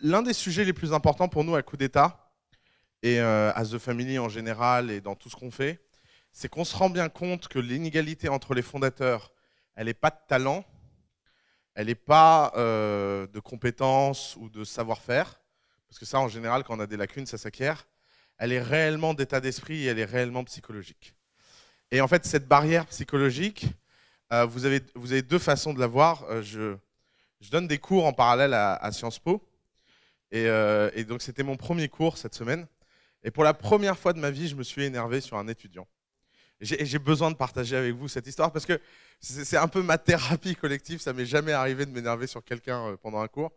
L'un des sujets les plus importants pour nous à Coup d'État, et à The Family en général, et dans tout ce qu'on fait, c'est qu'on se rend bien compte que l'inégalité entre les fondateurs, elle n'est pas de talent, elle n'est pas de compétences ou de savoir-faire, parce que ça, en général, quand on a des lacunes, ça s'acquiert. Elle est réellement d'état d'esprit et elle est réellement psychologique. Et en fait, cette barrière psychologique, vous avez deux façons de la voir. Je donne des cours en parallèle à Sciences Po. Et donc, c'était mon premier cours cette semaine. Et pour la première fois de ma vie, je me suis énervé sur un étudiant. Et j'ai besoin de partager avec vous cette histoire parce que c'est un peu ma thérapie collective. Ça m'est jamais arrivé de m'énerver sur quelqu'un pendant un cours.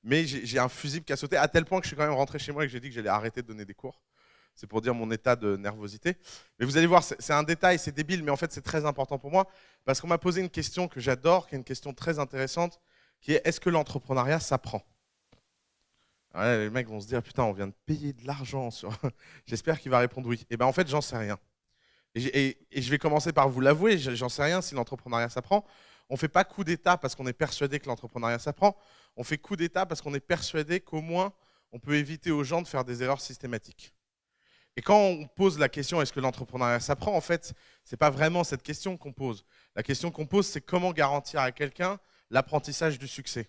Mais j'ai un fusible qui a sauté à tel point que je suis quand même rentré chez moi et que j'ai dit que j'allais arrêter de donner des cours. C'est pour dire mon état de nervosité. Mais vous allez voir, c'est un détail, c'est débile, mais en fait, c'est très important pour moi parce qu'on m'a posé une question que j'adore, qui est une question très intéressante, qui est est-ce que l'entrepreneuriat s'apprend? Ouais, les mecs vont se dire putain, on vient de payer de l'argent sur. J'espère qu'il va répondre oui. Et ben en fait, j'en sais rien. Et je vais commencer par vous l'avouer, j'en sais rien si l'entrepreneuriat s'apprend. On ne fait pas coup d'État parce qu'on est persuadé que l'entrepreneuriat s'apprend. On fait coup d'État parce qu'on est persuadé qu'au moins on peut éviter aux gens de faire des erreurs systématiques. Et quand on pose la question est-ce que l'entrepreneuriat s'apprend, en fait, c'est pas vraiment cette question qu'on pose. La question qu'on pose, c'est comment garantir à quelqu'un l'apprentissage du succès.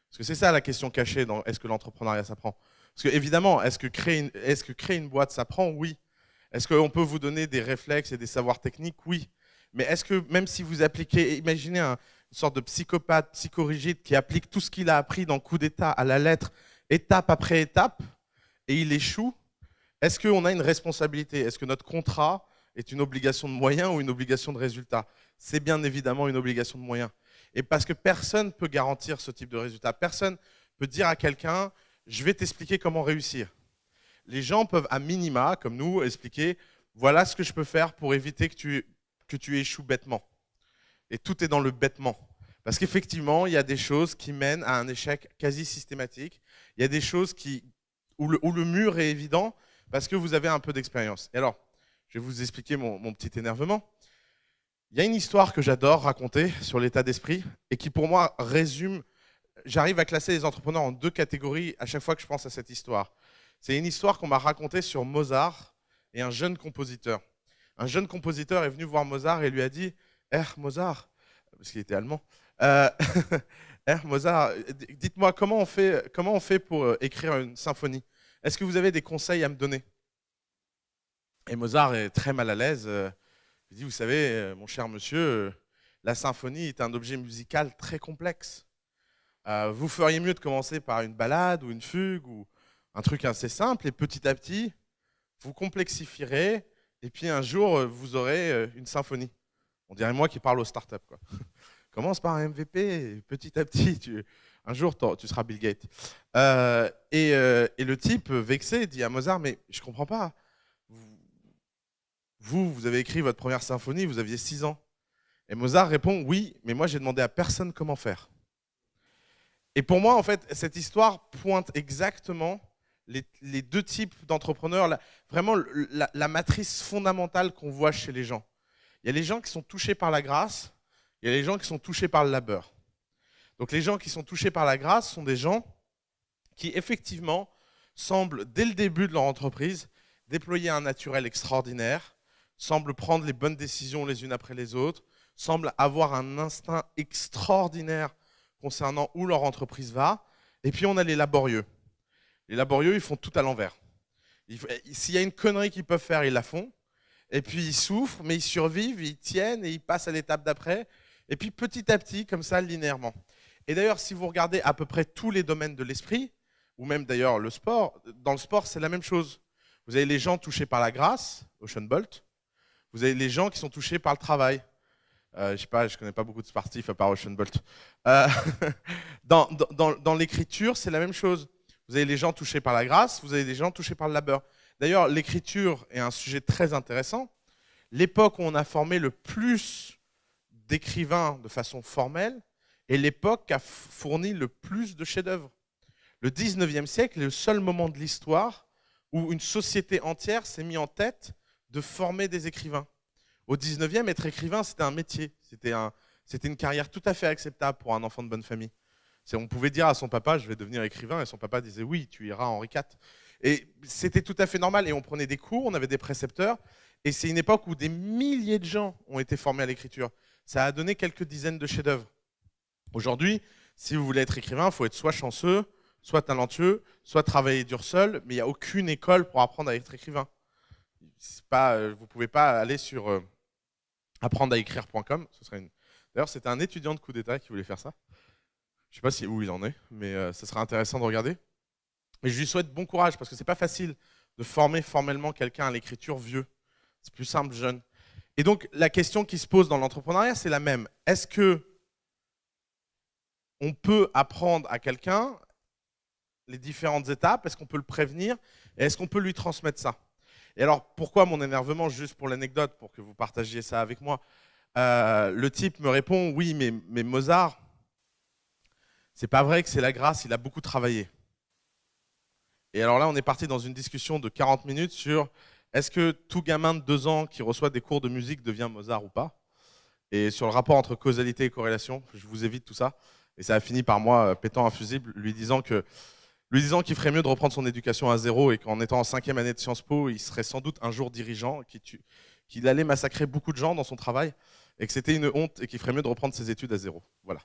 Parce que c'est ça la question cachée dans est-ce que l'entrepreneuriat s'apprend. Parce que évidemment, est-ce que créer une boîte s'apprend? Oui. Est-ce qu'on peut vous donner des réflexes et des savoirs techniques? Oui. Mais est-ce que même si vous appliquez, imaginez une sorte de psychopathe, psychorigide qui applique tout ce qu'il a appris dans Coup d'État à la lettre, étape après étape, et il échoue, est-ce qu'on a une responsabilité? Est-ce que notre contrat est une obligation de moyens ou une obligation de résultat? C'est bien évidemment une obligation de moyens. Et parce que personne ne peut garantir ce type de résultat. Personne ne peut dire à quelqu'un, je vais t'expliquer comment réussir. Les gens peuvent à minima, comme nous, expliquer, voilà ce que je peux faire pour éviter que tu échoues bêtement. Et tout est dans le bêtement. Parce qu'effectivement, il y a des choses qui mènent à un échec quasi systématique. Il y a des choses où le mur est évident parce que vous avez un peu d'expérience. Et alors, je vais vous expliquer mon petit énervement. Il y a une histoire que j'adore raconter sur l'état d'esprit et qui, pour moi, résume. J'arrive à classer les entrepreneurs en deux catégories à chaque fois que je pense à cette histoire. C'est une histoire qu'on m'a racontée sur Mozart et un jeune compositeur. Un jeune compositeur est venu voir Mozart et lui a dit Mozart, parce qu'il était allemand, euh, Mozart, dites-moi comment on fait pour écrire une symphonie? Est-ce que vous avez des conseils à me donner? Et Mozart est très mal à l'aise. Il dit, vous savez, mon cher monsieur, la symphonie est un objet musical très complexe. Vous feriez mieux de commencer par une ballade ou une fugue ou un truc assez simple et petit à petit, vous complexifierez et puis un jour, vous aurez une symphonie. On dirait moi qui parle aux startups, quoi. Commence par un MVP et petit à petit, un jour, tu seras Bill Gates. Et le type, vexé, dit à Mozart, mais je ne comprends pas. Vous avez écrit votre première symphonie, vous aviez 6 ans. Et Mozart répond, oui, mais moi, j'ai demandé à personne comment faire. Et pour moi, en fait, cette histoire pointe exactement les deux types d'entrepreneurs, vraiment la matrice fondamentale qu'on voit chez les gens. Il y a les gens qui sont touchés par la grâce, il y a les gens qui sont touchés par le labeur. Donc les gens qui sont touchés par la grâce sont des gens qui, effectivement, semblent, dès le début de leur entreprise, déployer un naturel extraordinaire, semblent prendre les bonnes décisions les unes après les autres, semblent avoir un instinct extraordinaire concernant où leur entreprise va. Et puis on a les laborieux. Les laborieux, ils font tout à l'envers. S'il y a une connerie qu'ils peuvent faire, ils la font. Et puis ils souffrent, mais ils survivent, ils tiennent et ils passent à l'étape d'après. Et puis petit à petit, comme ça, linéairement. Et d'ailleurs, si vous regardez à peu près tous les domaines de l'esprit, ou même d'ailleurs le sport, dans le sport, c'est la même chose. Vous avez les gens touchés par la grâce, Usain Bolt. Vous avez les gens qui sont touchés par le travail. Je sais pas, je connais pas beaucoup de sportifs à part Usain Bolt. Euh, dans l'écriture, c'est la même chose. Vous avez les gens touchés par la grâce, vous avez les gens touchés par le labeur. D'ailleurs, l'écriture est un sujet très intéressant. L'époque où on a formé le plus d'écrivains de façon formelle est l'époque qui a fourni le plus de chefs-d'œuvre. Le 19e siècle est le seul moment de l'histoire où une société entière s'est mise en tête de former des écrivains. Au 19e, être écrivain, c'était un métier. C'était une carrière tout à fait acceptable pour un enfant de bonne famille. On pouvait dire à son papa, je vais devenir écrivain, et son papa disait, oui, tu iras à Henri IV. Et c'était tout à fait normal, et on prenait des cours, on avait des précepteurs, et c'est une époque où des milliers de gens ont été formés à l'écriture. Ça a donné quelques dizaines de chefs-d'œuvre. Aujourd'hui, si vous voulez être écrivain, il faut être soit chanceux, soit talentueux, soit travailler dur seul, mais il n'y a aucune école pour apprendre à être écrivain. Vous ne pouvez pas aller sur apprendre-à-écrire.com. D'ailleurs, c'était un étudiant de coup d'État qui voulait faire ça. Je ne sais pas où il en est, mais ce sera intéressant de regarder. Et je lui souhaite bon courage, parce que ce n'est pas facile de former formellement quelqu'un à l'écriture vieux. C'est plus simple, jeune. Et donc, la question qui se pose dans l'entrepreneuriat, c'est la même. Est-ce que on peut apprendre à quelqu'un les différentes étapes? Est-ce qu'on peut le prévenir? Et est-ce qu'on peut lui transmettre ça? Et alors, pourquoi mon énervement? Juste pour l'anecdote, pour que vous partagiez ça avec moi. Le type me répond, oui, mais Mozart, c'est pas vrai que c'est la grâce, il a beaucoup travaillé. Et alors là, on est parti dans une discussion de 40 minutes sur est-ce que tout gamin de 2 ans qui reçoit des cours de musique devient Mozart ou pas? Et sur le rapport entre causalité et corrélation, je vous évite tout ça. Et ça a fini par moi pétant un fusible, lui disant qu'il ferait mieux de reprendre son éducation à zéro et qu'en étant en 5e année de Sciences Po, il serait sans doute un jour dirigeant, qu'il allait massacrer beaucoup de gens dans son travail et que c'était une honte et qu'il ferait mieux de reprendre ses études à zéro. Voilà.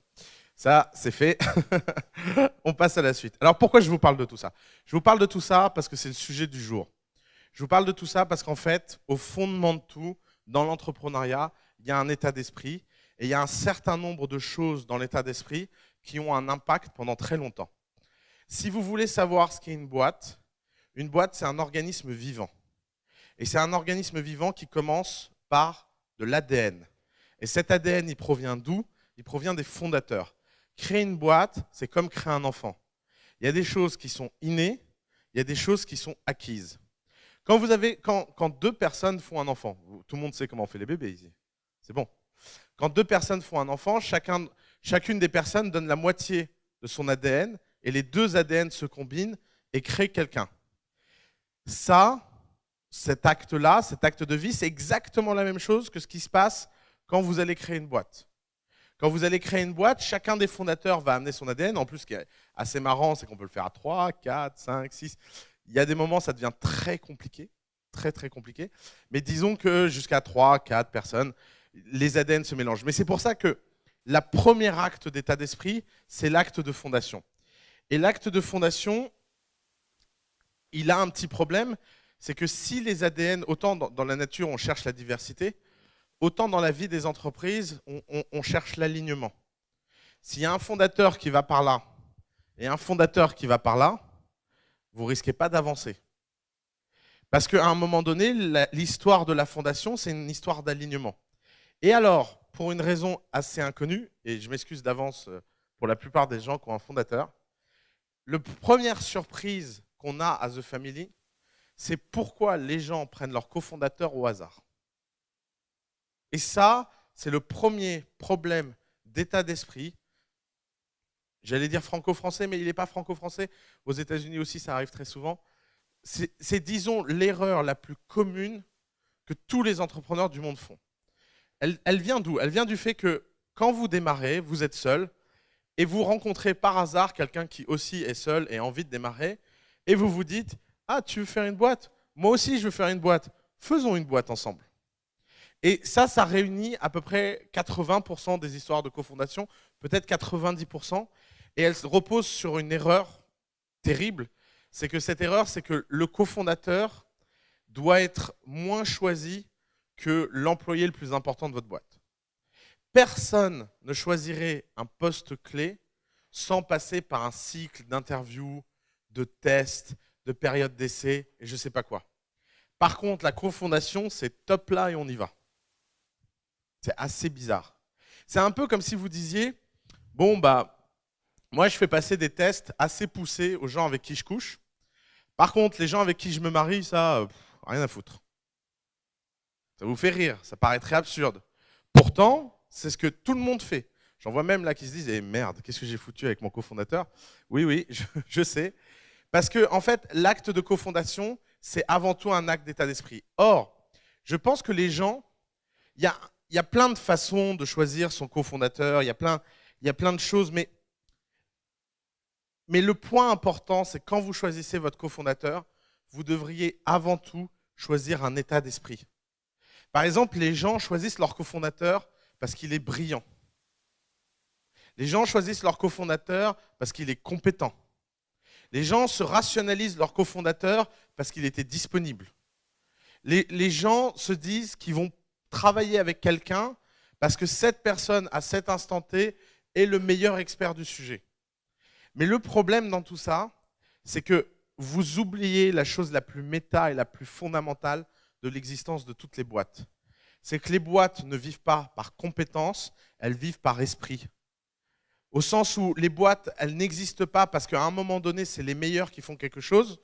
Ça, c'est fait. On passe à la suite. Alors, pourquoi je vous parle de tout ça? Je vous parle de tout ça parce que c'est le sujet du jour. Je vous parle de tout ça parce qu'en fait, au fondement de tout, dans l'entrepreneuriat, il y a un état d'esprit et il y a un certain nombre de choses dans l'état d'esprit qui ont un impact pendant très longtemps. Si vous voulez savoir ce qu'est une boîte, c'est un organisme vivant. Et c'est un organisme vivant qui commence par de l'ADN. Et cet ADN, il provient d'où? Il provient des fondateurs. Créer une boîte, c'est comme créer un enfant. Il y a des choses qui sont innées, il y a des choses qui sont acquises. Quand 2 personnes font un enfant, tout le monde sait comment on fait les bébés ici, c'est bon. Quand 2 personnes font un enfant, chacune des personnes donne la moitié de son ADN, et les 2 ADN se combinent et créent quelqu'un. Cet acte-là, cet acte de vie, c'est exactement la même chose que ce qui se passe quand vous allez créer une boîte. Quand vous allez créer une boîte, chacun des fondateurs va amener son ADN. En plus, ce qui est assez marrant, c'est qu'on peut le faire à 3, 4, 5, 6. Il y a des moments, ça devient très compliqué, très très compliqué. Mais disons que jusqu'à 3, 4 personnes, les ADN se mélangent. Mais c'est pour ça que le premier acte d'état d'esprit, c'est l'acte de fondation. Et l'acte de fondation, il a un petit problème, c'est que si les ADN, autant dans la nature on cherche la diversité, autant dans la vie des entreprises, on cherche l'alignement. S'il y a un fondateur qui va par là et un fondateur qui va par là, vous ne risquez pas d'avancer. Parce qu'à un moment donné, l'histoire de la fondation, c'est une histoire d'alignement. Et alors, pour une raison assez inconnue, et je m'excuse d'avance pour la plupart des gens qui ont un fondateur, la première surprise qu'on a à The Family, c'est pourquoi les gens prennent leur cofondateur au hasard. Et ça, c'est le premier problème d'état d'esprit. J'allais dire franco-français, mais il n'est pas franco-français. Aux États-Unis aussi, ça arrive très souvent. C'est, disons, l'erreur la plus commune que tous les entrepreneurs du monde font. Elle vient d'où? Elle vient du fait que quand vous démarrez, vous êtes seul et vous rencontrez par hasard quelqu'un qui aussi est seul et a envie de démarrer et vous vous dites « Ah, tu veux faire une boîte? Moi aussi, je veux faire une boîte. Faisons une boîte ensemble. » Et ça réunit à peu près 80% des histoires de cofondation, peut-être 90%, et elle repose sur une erreur terrible. C'est que cette erreur, c'est que le cofondateur doit être moins choisi que l'employé le plus important de votre boîte. Personne ne choisirait un poste clé sans passer par un cycle d'interviews, de tests, de périodes d'essai, et je ne sais pas quoi. Par contre, la cofondation, c'est top là et on y va. C'est assez bizarre. C'est un peu comme si vous disiez, bon, moi je fais passer des tests assez poussés aux gens avec qui je couche. Par contre, les gens avec qui je me marie, ça, rien à foutre. Ça vous fait rire, ça paraît très absurde. Pourtant, c'est ce que tout le monde fait. J'en vois même là qui se disent, eh merde, qu'est-ce que j'ai foutu avec mon cofondateur? Oui, je sais. Parce que, en fait, l'acte de cofondation, c'est avant tout un acte d'état d'esprit. Or, je pense que les gens, il y a plein de façons de choisir son cofondateur, il y a plein de choses, mais Mais le point important, c'est quand vous choisissez votre cofondateur, vous devriez avant tout choisir un état d'esprit. Par exemple, les gens choisissent leur cofondateur parce qu'il est brillant. Les gens choisissent leur cofondateur parce qu'il est compétent. Les gens se rationalisent leur cofondateur parce qu'il était disponible. Les gens se disent qu'ils vont travailler avec quelqu'un parce que cette personne, à cet instant T, est le meilleur expert du sujet. Mais le problème dans tout ça, c'est que vous oubliez la chose la plus méta et la plus fondamentale de l'existence de toutes les boîtes. C'est que les boîtes ne vivent pas par compétence, elles vivent par esprit. Au sens où les boîtes, elles n'existent pas parce qu'à un moment donné, c'est les meilleurs qui font quelque chose,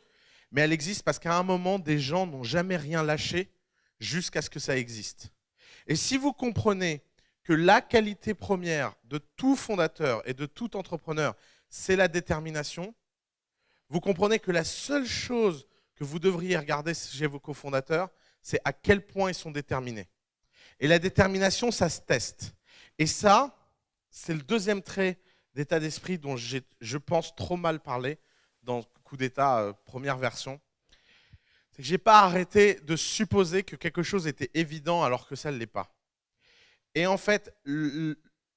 mais elles existent parce qu'à un moment, des gens n'ont jamais rien lâché jusqu'à ce que ça existe. Et si vous comprenez que la qualité première de tout fondateur et de tout entrepreneur, c'est la détermination, vous comprenez que la seule chose que vous devriez regarder chez vos cofondateurs, c'est à quel point ils sont déterminés. Et la détermination, ça se teste. Et ça, c'est le deuxième trait d'état d'esprit dont je pense trop mal parlé dans Coup d'État, première version. C'est que je n'ai pas arrêté de supposer que quelque chose était évident alors que ça ne l'est pas. Et en fait,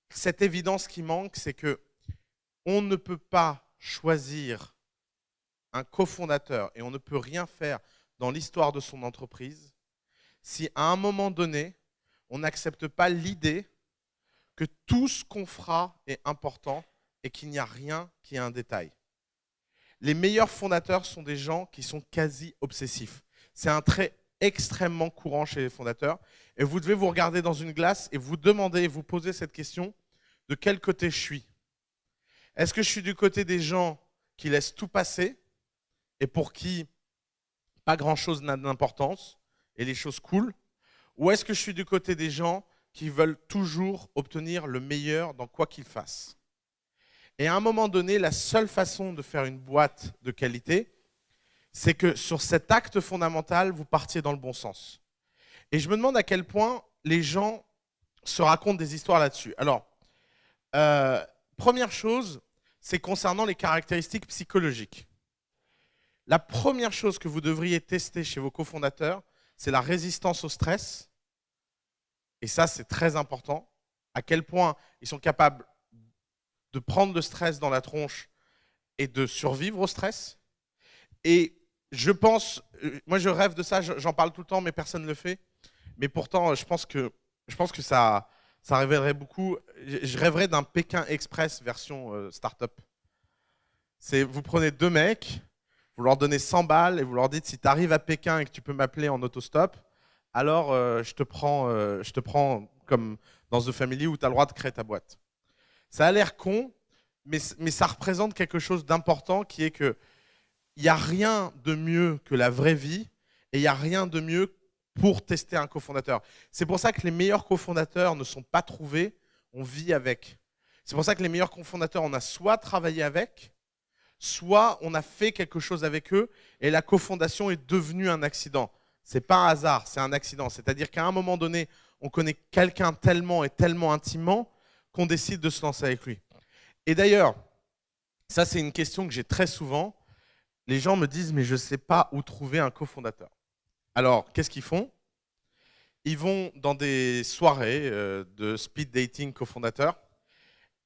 cette évidence qui manque, c'est que on ne peut pas choisir un cofondateur et on ne peut rien faire dans l'histoire de son entreprise si à un moment donné, on n'accepte pas l'idée que tout ce qu'on fera est important et qu'il n'y a rien qui est un détail. Les meilleurs fondateurs sont des gens qui sont quasi obsessifs. C'est un trait extrêmement courant chez les fondateurs. Et vous devez vous regarder dans une glace et vous demander, vous poser cette question, de quel côté je suis? Est-ce que je suis du côté des gens qui laissent tout passer et pour qui pas grand-chose n'a d'importance et les choses coulent? Ou est-ce que je suis du côté des gens qui veulent toujours obtenir le meilleur dans quoi qu'ils fassent? Et à un moment donné, la seule façon de faire une boîte de qualité, c'est que sur cet acte fondamental, vous partiez dans le bon sens. Et je me demande à quel point les gens se racontent des histoires là-dessus. Alors, première chose, c'est concernant les caractéristiques psychologiques. La première chose que vous devriez tester chez vos cofondateurs, c'est la résistance au stress. Et ça, c'est très important. À quel point ils sont capables de prendre le stress dans la tronche et de survivre au stress. Et je pense, moi je rêve de ça, j'en parle tout le temps, mais personne ne le fait. Mais pourtant, je pense que ça révélerait beaucoup. Je rêverais d'un Pékin Express version start-up. Vous prenez deux mecs, vous leur donnez 100 balles et vous leur dites si tu arrives à Pékin et que tu peux m'appeler en autostop, alors je te prends comme dans The Family où tu as le droit de créer ta boîte. Ça a l'air con, mais ça représente quelque chose d'important qui est que il n'y a rien de mieux que la vraie vie et il n'y a rien de mieux pour tester un cofondateur. C'est pour ça que les meilleurs cofondateurs ne sont pas trouvés, on vit avec. C'est pour ça que les meilleurs cofondateurs, on a soit travaillé avec, soit on a fait quelque chose avec eux et la cofondation est devenue un accident. Ce n'est pas un hasard, c'est un accident. C'est-à-dire qu'à un moment donné, on connaît quelqu'un tellement et tellement intimement qu'on décide de se lancer avec lui. Et d'ailleurs, ça c'est une question que j'ai très souvent. Les gens me disent, mais je ne sais pas où trouver un cofondateur. Alors, qu'est-ce qu'ils font? Ils vont dans des soirées de speed dating cofondateurs.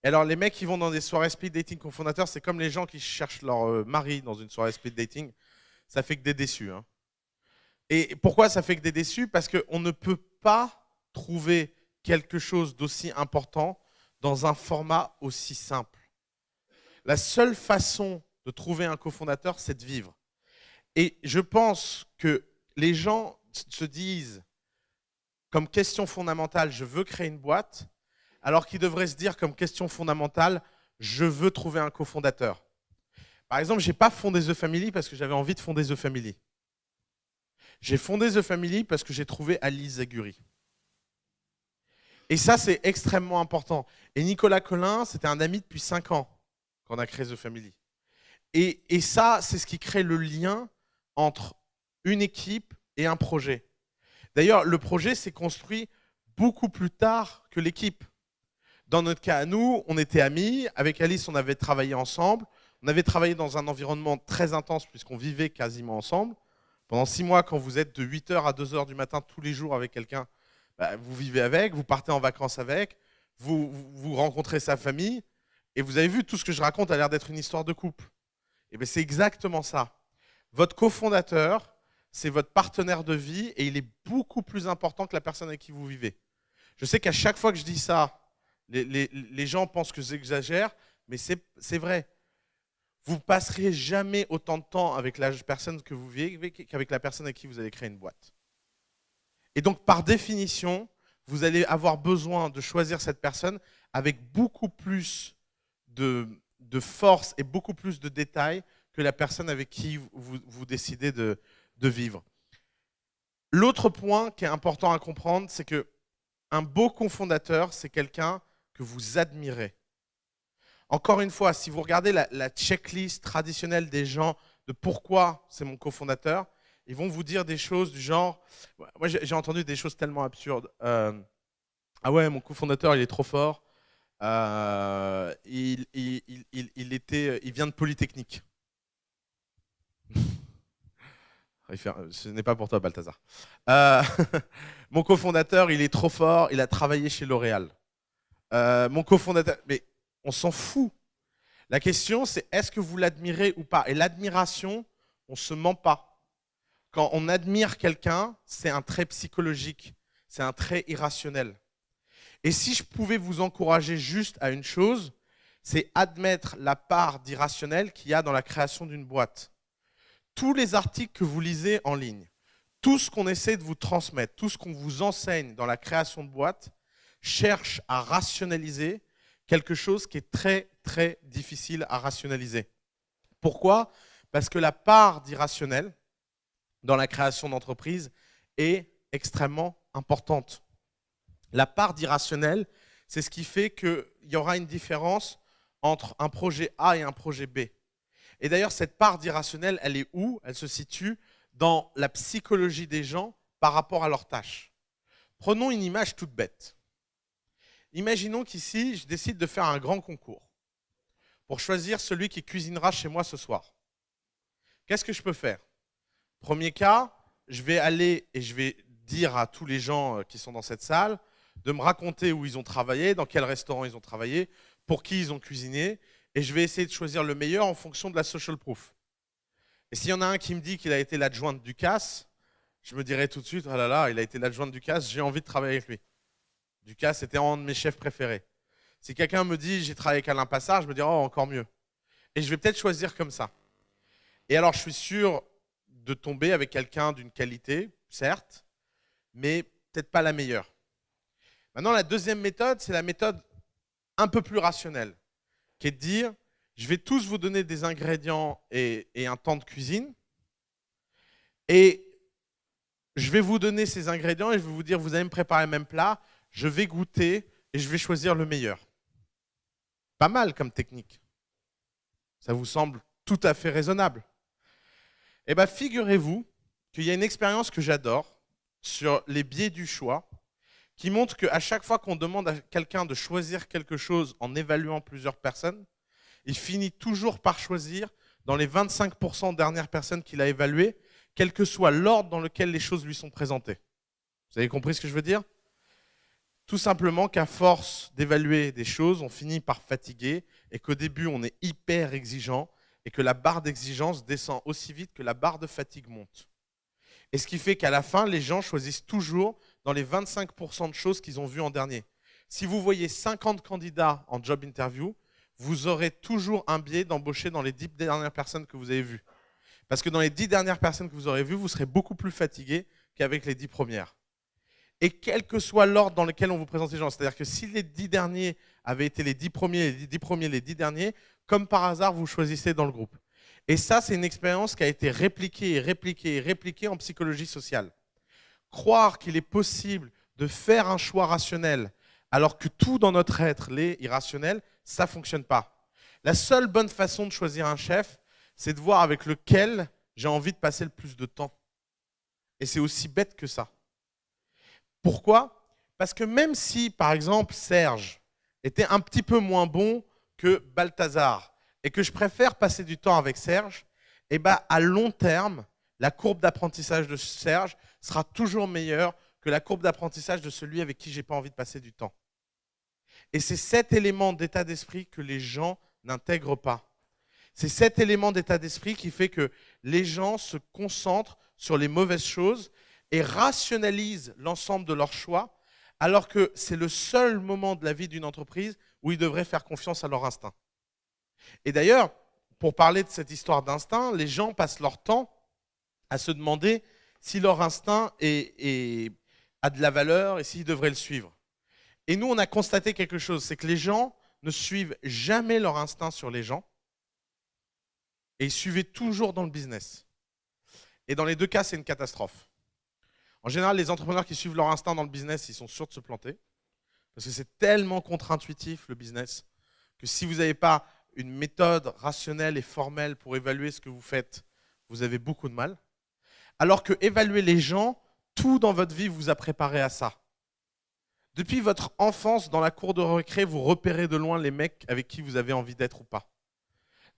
Alors, les mecs qui vont dans des soirées speed dating cofondateurs, c'est comme les gens qui cherchent leur mari dans une soirée speed dating. Ça fait que des déçus. Hein. Et pourquoi ça fait que des déçus? Parce qu'on ne peut pas trouver quelque chose d'aussi important dans un format aussi simple. La seule façon de trouver un cofondateur, c'est de vivre. Et je pense que les gens se disent, comme question fondamentale, je veux créer une boîte, alors qu'ils devraient se dire comme question fondamentale, je veux trouver un cofondateur. Par exemple, je n'ai pas fondé The Family parce que j'avais envie de fonder The Family. J'ai fondé The Family parce que j'ai trouvé Alice Zaguri. Et ça, c'est extrêmement important. Et Nicolas Collin, c'était un ami depuis 5 ans qu'on a créé The Family. Et ça, c'est ce qui crée le lien entre une équipe et un projet. D'ailleurs, le projet s'est construit beaucoup plus tard que l'équipe. Dans notre cas, nous, on était amis. Avec Alice, on avait travaillé ensemble. On avait travaillé dans un environnement très intense puisqu'on vivait quasiment ensemble. Pendant 6 mois, quand vous êtes de 8h à 2h du matin tous les jours avec quelqu'un, bah, vous vivez avec, vous partez en vacances avec, vous rencontrez sa famille, et vous avez vu, tout ce que je raconte a l'air d'être une histoire de couple. Et bien c'est exactement ça. Votre cofondateur, c'est votre partenaire de vie, et il est beaucoup plus important que la personne avec qui vous vivez. Je sais qu'à chaque fois que je dis ça, les gens pensent que j'exagère, mais c'est vrai. Vous ne passerez jamais autant de temps avec la personne que vous vivez qu'avec la personne avec qui vous allez créer une boîte. Et donc, par définition, vous allez avoir besoin de choisir cette personne avec beaucoup plus de force et beaucoup plus de détails que la personne avec qui vous décidez de vivre. L'autre point qui est important à comprendre, c'est qu'un beau cofondateur, c'est quelqu'un que vous admirez. Encore une fois, si vous regardez la checklist traditionnelle des gens de pourquoi c'est mon cofondateur, ils vont vous dire des choses du genre, moi j'ai entendu des choses tellement absurdes. Ah ouais, mon cofondateur il est trop fort, il vient de Polytechnique. Ce n'est pas pour toi, Balthazar. Mon cofondateur il est trop fort, il a travaillé chez L'Oréal. Mon cofondateur, mais on s'en fout. La question, c'est est-ce que vous l'admirez ou pas? Et l'admiration, on ne se ment pas. Quand on admire quelqu'un, c'est un trait psychologique, c'est un trait irrationnel. Et si je pouvais vous encourager juste à une chose, c'est admettre la part d'irrationnel qu'il y a dans la création d'une boîte. Tous les articles que vous lisez en ligne, tout ce qu'on essaie de vous transmettre, tout ce qu'on vous enseigne dans la création de boîte, cherche à rationaliser quelque chose qui est très, très difficile à rationaliser. Pourquoi? Parce que la part d'irrationnel dans la création d'entreprise est extrêmement importante. La part d'irrationnel, c'est ce qui fait qu'il y aura une différence entre un projet A et un projet B. Et d'ailleurs, cette part d'irrationnel, elle est où? Elle se situe dans la psychologie des gens par rapport à leurs tâches. Prenons une image toute bête. Imaginons qu'ici, je décide de faire un grand concours pour choisir celui qui cuisinera chez moi ce soir. Qu'est-ce que je peux faire? Premier cas, je vais aller et je vais dire à tous les gens qui sont dans cette salle de me raconter où ils ont travaillé, dans quel restaurant ils ont travaillé, pour qui ils ont cuisiné, et je vais essayer de choisir le meilleur en fonction de la social proof. Et s'il y en a un qui me dit qu'il a été l'adjoint de Ducasse, je me dirai tout de suite, oh là là, il a été l'adjoint de Ducasse, j'ai envie de travailler avec lui. Ducasse était un de mes chefs préférés. Si quelqu'un me dit j'ai travaillé avec Alain Passard, je me dirai oh encore mieux. Et je vais peut-être choisir comme ça. Et alors je suis sûr de tomber avec quelqu'un d'une qualité, certes, mais peut-être pas la meilleure. Maintenant la deuxième méthode, c'est la méthode un peu plus rationnelle, qui est de dire je vais tous vous donner des ingrédients et un temps de cuisine, et je vais vous donner ces ingrédients et je vais vous dire vous allez me préparer le même plat, je vais goûter et je vais choisir le meilleur. Pas mal comme technique. Ça vous semble tout à fait raisonnable. Eh bien, figurez-vous qu'il y a une expérience que j'adore sur les biais du choix qui montre qu'à chaque fois qu'on demande à quelqu'un de choisir quelque chose en évaluant plusieurs personnes, il finit toujours par choisir dans les 25% dernières personnes qu'il a évaluées, quel que soit l'ordre dans lequel les choses lui sont présentées. Vous avez compris ce que je veux dire? Tout simplement qu'à force d'évaluer des choses, on finit par fatiguer et qu'au début, on est hyper exigeant et que la barre d'exigence descend aussi vite que la barre de fatigue monte. Et ce qui fait qu'à la fin, les gens choisissent toujours dans les 25% de choses qu'ils ont vues en dernier. Si vous voyez 50 candidats en job interview, vous aurez toujours un biais d'embaucher dans les 10 dernières personnes que vous avez vues. Parce que dans les 10 dernières personnes que vous aurez vues, vous serez beaucoup plus fatigué qu'avec les 10 premières. Et quel que soit l'ordre dans lequel on vous présente les gens, c'est-à-dire que si les 10 derniers avaient été les 10 premiers, les 10 premiers, les 10 derniers, comme par hasard, vous choisissez dans le groupe. Et ça, c'est une expérience qui a été répliquée et répliquée et répliquée en psychologie sociale. Croire qu'il est possible de faire un choix rationnel alors que tout dans notre être l'est irrationnel, ça ne fonctionne pas. La seule bonne façon de choisir un chef, c'est de voir avec lequel j'ai envie de passer le plus de temps. Et c'est aussi bête que ça. Pourquoi? Parce que même si, par exemple, Serge était un petit peu moins bon que Balthazar, et que je préfère passer du temps avec Serge, et ben à long terme, la courbe d'apprentissage de Serge sera toujours meilleure que la courbe d'apprentissage de celui avec qui j'ai pas envie de passer du temps. Et c'est cet élément d'état d'esprit que les gens n'intègrent pas. C'est cet élément d'état d'esprit qui fait que les gens se concentrent sur les mauvaises choses et rationalisent l'ensemble de leurs choix, alors que c'est le seul moment de la vie d'une entreprise où ils devraient faire confiance à leur instinct. Et d'ailleurs, pour parler de cette histoire d'instinct, les gens passent leur temps à se demander si leur instinct a de la valeur et s'ils devraient le suivre. Et nous, on a constaté quelque chose, c'est que les gens ne suivent jamais leur instinct sur les gens et ils suivaient toujours dans le business. Et dans les deux cas, c'est une catastrophe. En général, les entrepreneurs qui suivent leur instinct dans le business, ils sont sûrs de se planter parce que c'est tellement contre-intuitif le business que si vous n'avez pas une méthode rationnelle et formelle pour évaluer ce que vous faites, vous avez beaucoup de mal. Alors que évaluer les gens, tout dans votre vie vous a préparé à ça. Depuis votre enfance, dans la cour de récré, vous repérez de loin les mecs avec qui vous avez envie d'être ou pas.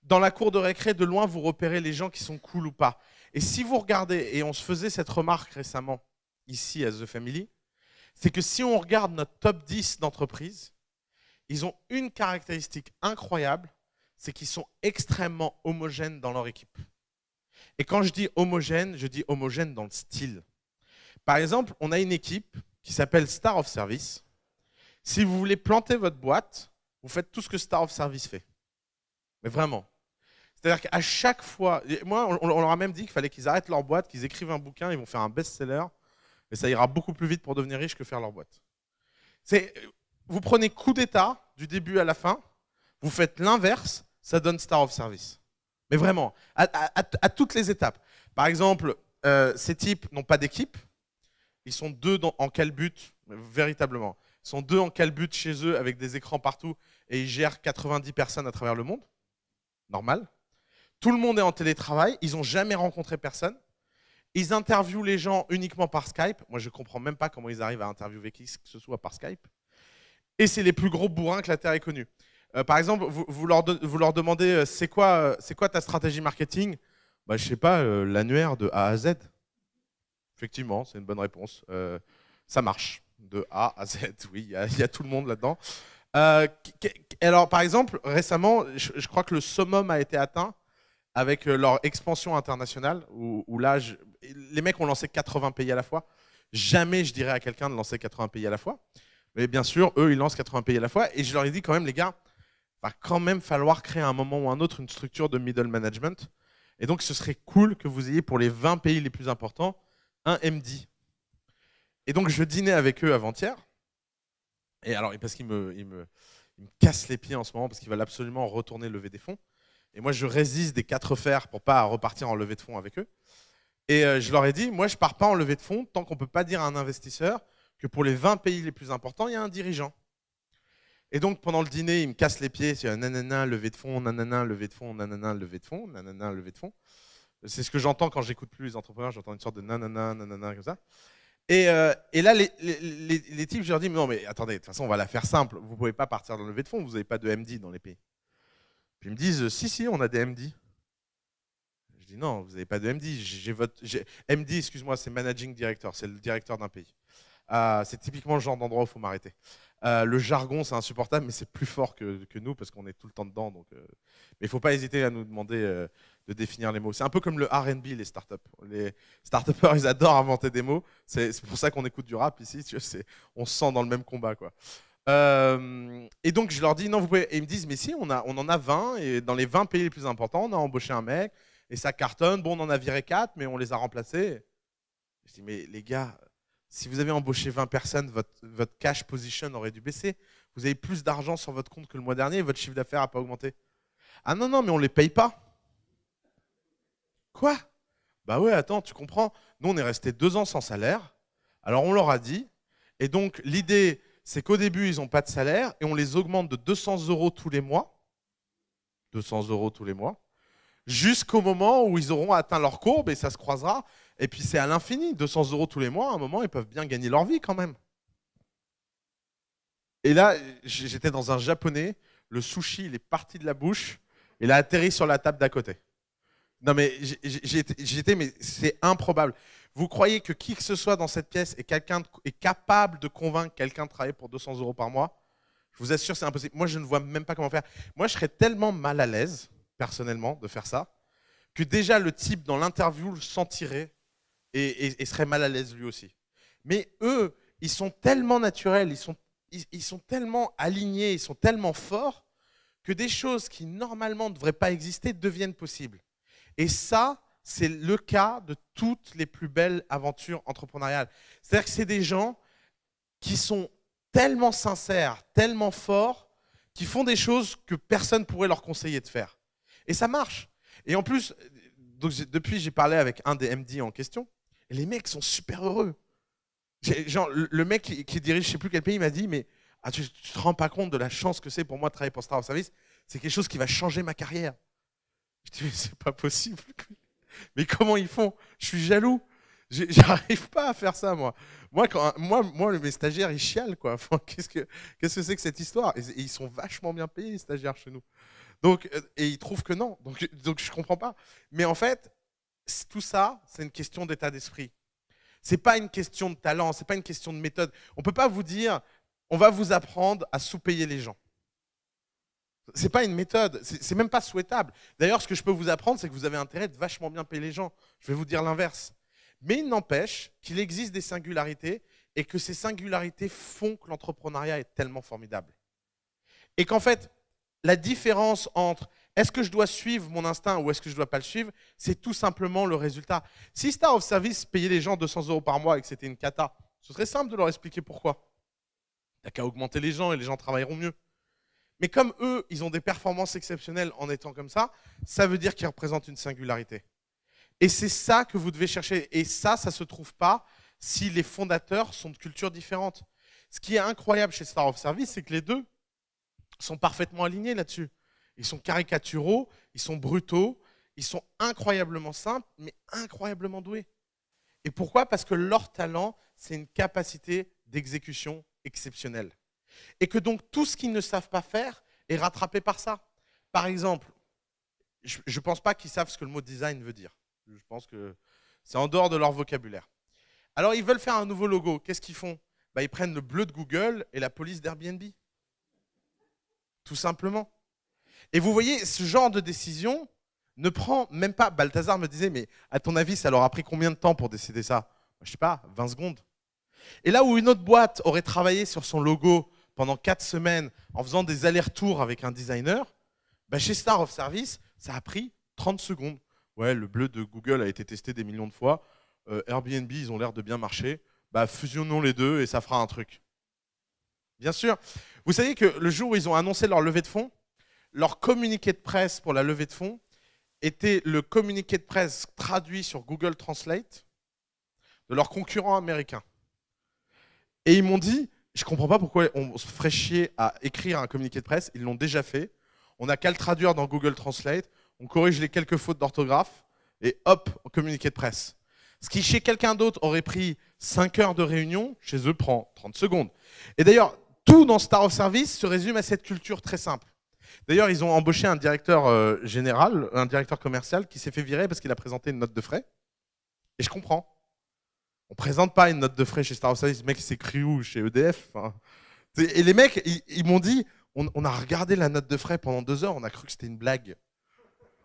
Dans la cour de récré, de loin, vous repérez les gens qui sont cool ou pas. Et si vous regardez, et on se faisait cette remarque récemment, ici à The Family, c'est que si on regarde notre top 10 d'entreprises, ils ont une caractéristique incroyable, c'est qu'ils sont extrêmement homogènes dans leur équipe. Et quand je dis homogène dans le style. Par exemple, on a une équipe qui s'appelle Star of Service. Si vous voulez planter votre boîte, vous faites tout ce que Star of Service fait. Mais vraiment. C'est-à-dire qu'à chaque fois, moi, on leur a même dit qu'il fallait qu'ils arrêtent leur boîte, qu'ils écrivent un bouquin, ils vont faire un best-seller, et ça ira beaucoup plus vite pour devenir riche que faire leur boîte. Vous prenez coup d'état du début à la fin, vous faites l'inverse, ça donne Star of Service. Mais vraiment, à toutes les étapes. Par exemple, ces types n'ont pas d'équipe. Ils sont deux en calbut, véritablement. Ils sont deux en calbut chez eux avec des écrans partout et ils gèrent 90 personnes à travers le monde. Normal. Tout le monde est en télétravail. Ils n'ont jamais rencontré personne. Ils interviewent les gens uniquement par Skype. Moi, je ne comprends même pas comment ils arrivent à interviewer qui que ce soit par Skype. Et c'est les plus gros bourrins que la Terre ait connus. Par exemple, vous leur demandez c'est quoi ta stratégie marketing? Bah, je ne sais pas, l'annuaire de A à Z. Effectivement, c'est une bonne réponse. Ça marche, de A à Z, oui, il y a tout le monde là-dedans. Alors, par exemple, récemment, je crois que le summum a été atteint avec leur expansion internationale, où là, les mecs ont lancé 80 pays à la fois. Jamais je dirais à quelqu'un de lancer 80 pays à la fois. Mais bien sûr, eux, ils lancent 80 pays à la fois. Et je leur ai dit quand même, les gars, va quand même falloir créer à un moment ou un autre une structure de middle management. Et donc, ce serait cool que vous ayez pour les 20 pays les plus importants un MD. Et donc, je dînais avec eux avant-hier. Et alors, parce qu'ils me cassent les pieds en ce moment, parce qu'ils veulent absolument retourner lever des fonds. Et moi, je résiste des 4 fers pour pas repartir en levée de fonds avec eux. Et je leur ai dit, moi, je pars pas en levée de fonds tant qu'on peut pas dire à un investisseur que pour les 20 pays les plus importants, il y a un dirigeant. Et donc, pendant le dîner, ils me cassent les pieds. C'est nanana, levée de fonds, nanana, levée de fonds, nanana, levée de fonds, nanana, levée de fonds. C'est ce que j'entends quand j'écoute plus les entrepreneurs. J'entends une sorte de nanana, nanana, comme ça. Et là, les types, je leur dis, mais non, mais attendez, de toute façon, on va la faire simple. Vous ne pouvez pas partir dans le levée de fonds, vous n'avez pas de MD dans les pays. Puis ils me disent, si, on a des MD. Je dis, non, vous n'avez pas de MD. MD, excuse-moi, c'est Managing Director, c'est le directeur d'un pays. C'est typiquement le genre d'endroit où il faut m'arrêter. Le jargon, c'est insupportable, mais c'est plus fort que nous parce qu'on est tout le temps dedans. Donc, mais il ne faut pas hésiter à nous demander de définir les mots. C'est un peu comme le R&B, les startups. Les start-upers, ils adorent inventer des mots. C'est pour ça qu'on écoute du rap ici. Tu vois, on se sent dans le même combat, quoi. Et donc, je leur dis, non, vous pouvez. Et ils me disent, mais si, on en a 20. Et dans les 20 pays les plus importants, on a embauché un mec. Et ça cartonne. Bon, on en a viré 4, mais on les a remplacés. Je dis, mais les gars, si vous avez embauché 20 personnes, votre cash position aurait dû baisser. Vous avez plus d'argent sur votre compte que le mois dernier et votre chiffre d'affaires n'a pas augmenté. Ah non, mais on ne les paye pas. Quoi? Bah ouais, attends, tu comprends. Nous, on est resté 2 ans sans salaire. Alors, on leur a dit. Et donc, l'idée, c'est qu'au début, ils n'ont pas de salaire et on les augmente de 200 € tous les mois. 200 € tous les mois. Jusqu'au moment où ils auront atteint leur courbe et ça se croisera. Et puis c'est à l'infini, 200 € tous les mois, à un moment, ils peuvent bien gagner leur vie quand même. Et là, j'étais dans un japonais, le sushi, il est parti de la bouche, Il a atterri sur la table d'à côté. Non mais j'étais, mais c'est improbable. Vous croyez que qui que ce soit dans cette pièce est capable de convaincre quelqu'un de travailler pour 200 € par mois? Je vous assure, c'est impossible. Moi, je ne vois même pas comment faire. Moi, je serais tellement mal à l'aise, personnellement, de faire ça, que déjà le type dans l'interview le sentirait et serait mal à l'aise lui aussi. Mais eux, ils sont tellement naturels, ils sont tellement alignés, ils sont tellement forts que des choses qui normalement ne devraient pas exister deviennent possibles. Et ça, c'est le cas de toutes les plus belles aventures entrepreneuriales. C'est-à-dire que c'est des gens qui sont tellement sincères, tellement forts, qui font des choses que personne ne pourrait leur conseiller de faire. Et ça marche. Et en plus, donc depuis, j'ai parlé avec un des MD en question, et les mecs sont super heureux. Genre, le mec qui dirige je ne sais plus quel pays m'a dit, mais tu ne te rends pas compte de la chance que c'est pour moi de travailler pour Star of Service, c'est quelque chose qui va changer ma carrière. Je dis, mais c'est pas possible. Mais comment ils font? Je suis jaloux. J'arrive pas à faire ça, moi. Moi, mes stagiaires, ils chialent, quoi. Enfin, qu'est-ce que c'est que cette histoire? Et ils sont vachement bien payés, les stagiaires, chez nous. Donc, et ils trouvent que non. Donc je comprends pas. Mais en fait, tout ça, c'est une question d'état d'esprit. C'est pas une question de talent, c'est pas une question de méthode. On peut pas vous dire, on va vous apprendre à sous-payer les gens. C'est pas une méthode, c'est même pas souhaitable. D'ailleurs, ce que je peux vous apprendre, c'est que vous avez intérêt de vachement bien payer les gens. Je vais vous dire l'inverse. Mais il n'empêche qu'il existe des singularités et que ces singularités font que l'entrepreneuriat est tellement formidable. Et qu'en fait, la différence entre est-ce que je dois suivre mon instinct ou est-ce que je ne dois pas le suivre, c'est tout simplement le résultat. Si Star of Service payait les gens 200 € par mois et que c'était une cata, ce serait simple de leur expliquer pourquoi. Il n'y a qu'à augmenter les gens et les gens travailleront mieux. Mais comme eux, ils ont des performances exceptionnelles en étant comme ça veut dire qu'ils représentent une singularité. Et c'est ça que vous devez chercher. Et ça ne se trouve pas si les fondateurs sont de cultures différentes. Ce qui est incroyable chez Star of Service, c'est que les deux sont parfaitement alignés là-dessus. Ils sont caricaturaux, ils sont brutaux, ils sont incroyablement simples, mais incroyablement doués. Et pourquoi? Parce que leur talent, c'est une capacité d'exécution exceptionnelle. Et que donc tout ce qu'ils ne savent pas faire est rattrapé par ça. Par exemple, je ne pense pas qu'ils savent ce que le mot design veut dire. Je pense que c'est en dehors de leur vocabulaire. Alors ils veulent faire un nouveau logo. Qu'est-ce qu'ils font? Ils prennent le bleu de Google et la police d'Airbnb. Tout simplement. Et vous voyez, ce genre de décision ne prend même pas... Balthazar me disait, mais à ton avis, ça leur a pris combien de temps pour décider ça? Je ne sais pas, 20 secondes. Et là où une autre boîte aurait travaillé sur son logo pendant 4 semaines en faisant des allers-retours avec un designer, chez Star of Service, ça a pris 30 secondes. Ouais, le bleu de Google a été testé des millions de fois. Airbnb, ils ont l'air de bien marcher. Fusionnons les deux et ça fera un truc. Bien sûr. Vous savez que le jour où ils ont annoncé leur levée de fonds, leur communiqué de presse pour la levée de fonds était le communiqué de presse traduit sur Google Translate de leurs concurrents américains. Et ils m'ont dit, je ne comprends pas pourquoi on se ferait chier à écrire un communiqué de presse, ils l'ont déjà fait. On n'a qu'à le traduire dans Google Translate, on corrige les quelques fautes d'orthographe et hop, communiqué de presse. Ce qui, chez quelqu'un d'autre, aurait pris 5 heures de réunion, chez eux, prend 30 secondes. Et d'ailleurs, tout dans Star of Service se résume à cette culture très simple. D'ailleurs, ils ont embauché un directeur général, un directeur commercial qui s'est fait virer parce qu'il a présenté une note de frais. Et je comprends. On ne présente pas une note de frais chez Star of Service, le mec s'écrit où? Chez EDF. Et les mecs, ils m'ont dit, on a regardé la note de frais pendant 2 heures, on a cru que c'était une blague.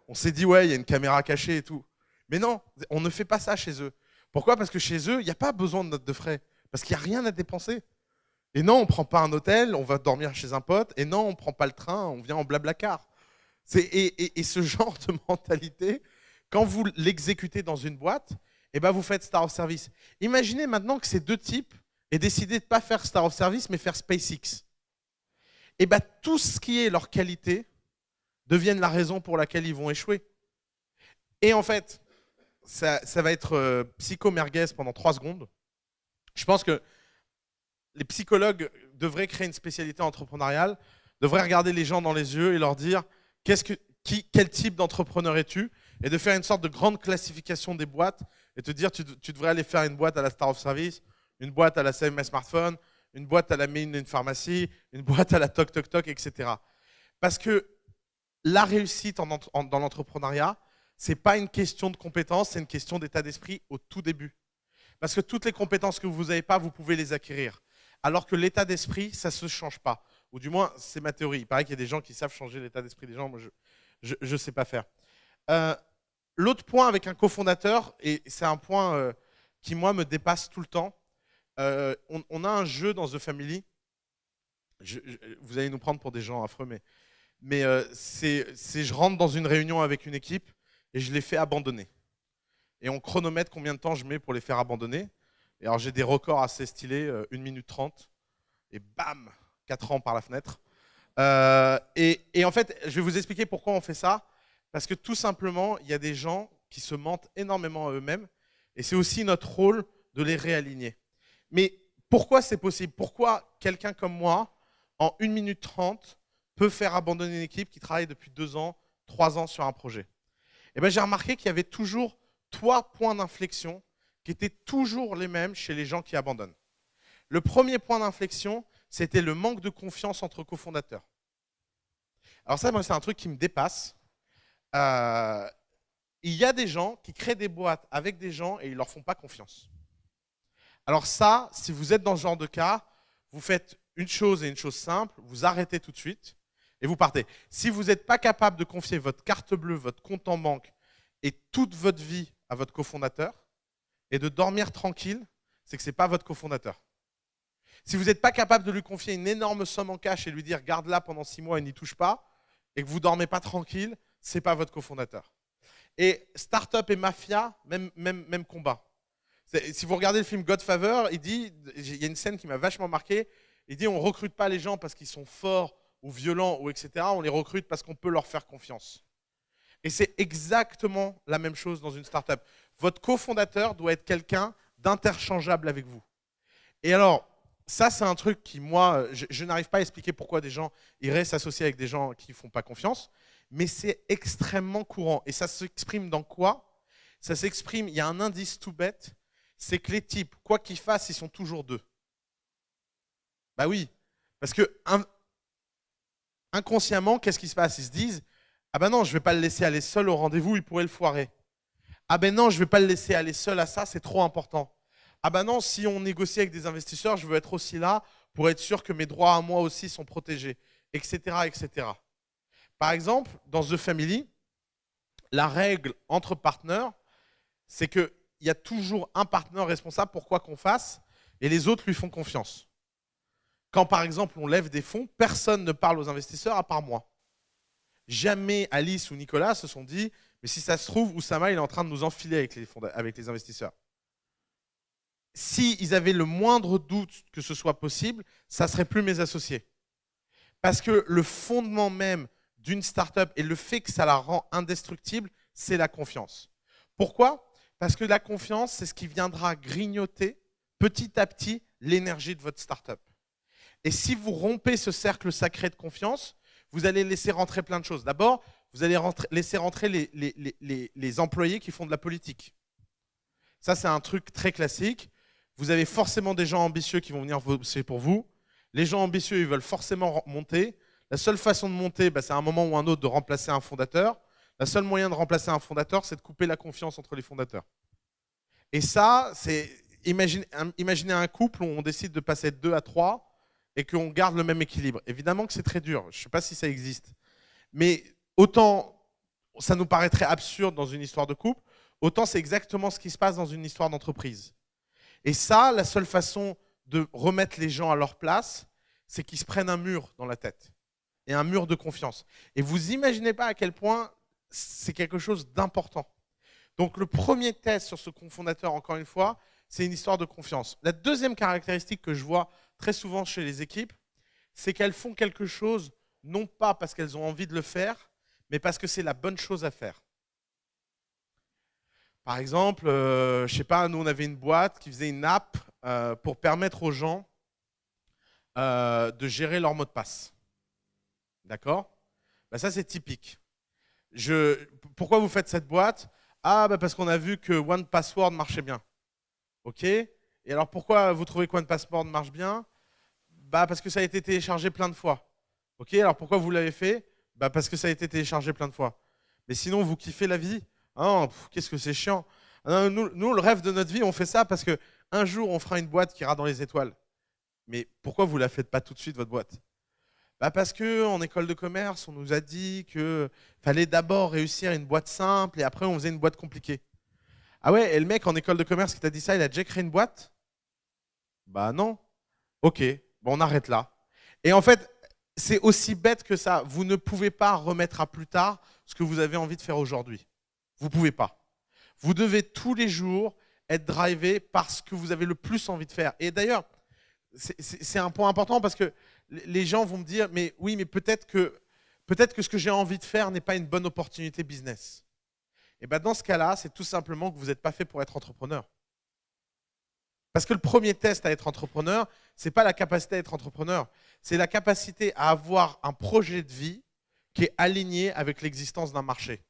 On s'est dit, ouais, il y a une caméra cachée et tout. Mais non, on ne fait pas ça chez eux. Pourquoi? Parce que chez eux, il n'y a pas besoin de note de frais. Parce qu'il n'y a rien à dépenser. Et non, on ne prend pas un hôtel, on va dormir chez un pote. Et non, on ne prend pas le train, on vient en blablacar. Et ce genre de mentalité, quand vous l'exécutez dans une boîte, vous faites Star of Service. Imaginez maintenant que ces deux types aient décidé de ne pas faire Star of Service, mais faire SpaceX. Tout ce qui est leur qualité devienne la raison pour laquelle ils vont échouer. Et en fait, ça va être psycho-merguez pendant 3 secondes. Je pense que les psychologues devraient créer une spécialité entrepreneuriale, devraient regarder les gens dans les yeux et leur dire quel type d'entrepreneur es-tu, et de faire une sorte de grande classification des boîtes et te dire tu devrais aller faire une boîte à la Star of Service, une boîte à la Save My Smartphone, une boîte à la Made in Pharmacy, une boîte à la Toc Toc Toc, etc. Parce que la réussite dans l'entrepreneuriat, ce n'est pas une question de compétences, c'est une question d'état d'esprit au tout début. Parce que toutes les compétences que vous n'avez pas, vous pouvez les acquérir. Alors que l'état d'esprit, ça ne se change pas. Ou du moins, c'est ma théorie. Il paraît qu'il y a des gens qui savent changer l'état d'esprit des gens. Moi, je ne sais pas faire. L'autre point avec un cofondateur, et c'est un point qui, moi, me dépasse tout le temps, on a un jeu dans The Family. Vous allez nous prendre pour des gens affreux, mais je rentre dans une réunion avec une équipe et je les fais abandonner. Et on chronomètre combien de temps je mets pour les faire abandonner. Et alors j'ai des records assez stylés, 1 minute 30, et bam, 4 ans par la fenêtre. Et en fait, je vais vous expliquer pourquoi on fait ça. Parce que tout simplement, il y a des gens qui se mentent énormément à eux-mêmes. Et c'est aussi notre rôle de les réaligner. Mais pourquoi c'est possible? Pourquoi quelqu'un comme moi, en 1 minute 30, peut faire abandonner une équipe qui travaille depuis 2 ans, 3 ans sur un projet? Et ben, j'ai remarqué qu'il y avait toujours 3 points d'inflexion qui étaient toujours les mêmes chez les gens qui abandonnent. Le premier point d'inflexion, c'était le manque de confiance entre cofondateurs. Alors ça, moi, c'est un truc qui me dépasse. Il y a des gens qui créent des boîtes avec des gens et ils ne leur font pas confiance. Alors ça, si vous êtes dans ce genre de cas, vous faites une chose et une chose simple, vous arrêtez tout de suite et vous partez. Si vous n'êtes pas capable de confier votre carte bleue, votre compte en banque et toute votre vie à votre cofondateur et de dormir tranquille, c'est que ce n'est pas votre cofondateur. Si vous n'êtes pas capable de lui confier une énorme somme en cash et lui dire garde-la pendant 6 mois et n'y touche pas, et que vous ne dormez pas tranquille, ce n'est pas votre cofondateur. Et start-up et mafia, même combat. Si vous regardez le film Godfather, il y a une scène qui m'a vachement marqué, il dit on ne recrute pas les gens parce qu'ils sont forts ou violents, ou etc. On les recrute parce qu'on peut leur faire confiance. Et c'est exactement la même chose dans une start-up. Votre cofondateur doit être quelqu'un d'interchangeable avec vous. Et alors, ça c'est un truc qui, moi, je n'arrive pas à expliquer pourquoi des gens iraient s'associer avec des gens qui ne font pas confiance, mais c'est extrêmement courant. Et ça s'exprime dans quoi? Ça s'exprime, il y a un indice tout bête, c'est que les types, quoi qu'ils fassent, ils sont toujours 2. Bah oui, parce que inconsciemment, qu'est-ce qui se passe? Ils se disent, ah ben non, je ne vais pas le laisser aller seul au rendez-vous, il pourrait le foirer. Ah ben non, je ne vais pas le laisser aller seul à ça, c'est trop important. Ah ben non, si on négocie avec des investisseurs, je veux être aussi là pour être sûr que mes droits à moi aussi sont protégés, etc., etc. Par exemple, dans The Family, la règle entre partenaires, c'est qu'il y a toujours un partenaire responsable pour quoi qu'on fasse et les autres lui font confiance. Quand par exemple on lève des fonds, personne ne parle aux investisseurs à part moi. Jamais Alice ou Nicolas se sont dit mais si ça se trouve, Oussama il est en train de nous enfiler avec les investisseurs. S'ils avaient le moindre doute que ce soit possible, ça ne serait plus mes associés. Parce que le fondement même d'une start-up et le fait que ça la rend indestructible, c'est la confiance. Pourquoi? Parce que la confiance, c'est ce qui viendra grignoter petit à petit l'énergie de votre start-up. Et si vous rompez ce cercle sacré de confiance, vous allez laisser rentrer plein de choses. D'abord, vous allez laisser rentrer les employés qui font de la politique. Ça, c'est un truc très classique. Vous avez forcément des gens ambitieux qui vont venir bosser pour vous. Les gens ambitieux, ils veulent forcément monter. La seule façon de monter, c'est à un moment ou un autre de remplacer un fondateur. Le seul moyen de remplacer un fondateur, c'est de couper la confiance entre les fondateurs. Et ça, c'est imaginez un couple où on décide de passer de 2 à 3 et qu'on garde le même équilibre. Évidemment que c'est très dur. Je ne sais pas si ça existe. Mais autant ça nous paraîtrait absurde dans une histoire de couple, autant c'est exactement ce qui se passe dans une histoire d'entreprise. Et ça, la seule façon de remettre les gens à leur place, c'est qu'ils se prennent un mur dans la tête. Et un mur de confiance. Et vous imaginez pas à quel point c'est quelque chose d'important. Donc le premier test sur ce cofondateur, encore une fois, c'est une histoire de confiance. La deuxième caractéristique que je vois très souvent chez les équipes, c'est qu'elles font quelque chose, non pas parce qu'elles ont envie de le faire, mais parce que c'est la bonne chose à faire. Par exemple, je ne sais pas, nous on avait une boîte qui faisait une app pour permettre aux gens de gérer leur mot de passe. D'accord? Ça c'est typique. Pourquoi vous faites cette boîte? Ah, parce qu'on a vu que One Password marchait bien. Ok? Et alors pourquoi vous trouvez que One Password marche bien? Parce que ça a été téléchargé plein de fois. Ok? Alors pourquoi vous l'avez fait? Bah parce que ça a été téléchargé plein de fois. Mais sinon, vous kiffez la vie? Ah, qu'est-ce que c'est chiant. Ah non, nous, le rêve de notre vie, on fait ça parce qu'un jour, on fera une boîte qui ira dans les étoiles. Mais pourquoi vous ne la faites pas tout de suite, votre boîte? Bah parce qu'en école de commerce, on nous a dit qu'il fallait d'abord réussir une boîte simple et après, on faisait une boîte compliquée. Ah ouais, et le mec en école de commerce qui t'a dit ça, il a déjà créé une boîte? Bah non. Ok, bon, on arrête là. Et en fait, c'est aussi bête que ça. Vous ne pouvez pas remettre à plus tard ce que vous avez envie de faire aujourd'hui. Vous ne pouvez pas. Vous devez tous les jours être drivé par ce que vous avez le plus envie de faire. Et d'ailleurs, c'est un point important parce que les gens vont me dire, mais oui, mais peut-être que ce que j'ai envie de faire n'est pas une bonne opportunité business. Et bien dans ce cas-là, c'est tout simplement que vous n'êtes pas fait pour être entrepreneur. Parce que le premier test à être entrepreneur, ce n'est pas la capacité à être entrepreneur, c'est la capacité à avoir un projet de vie qui est aligné avec l'existence d'un marché.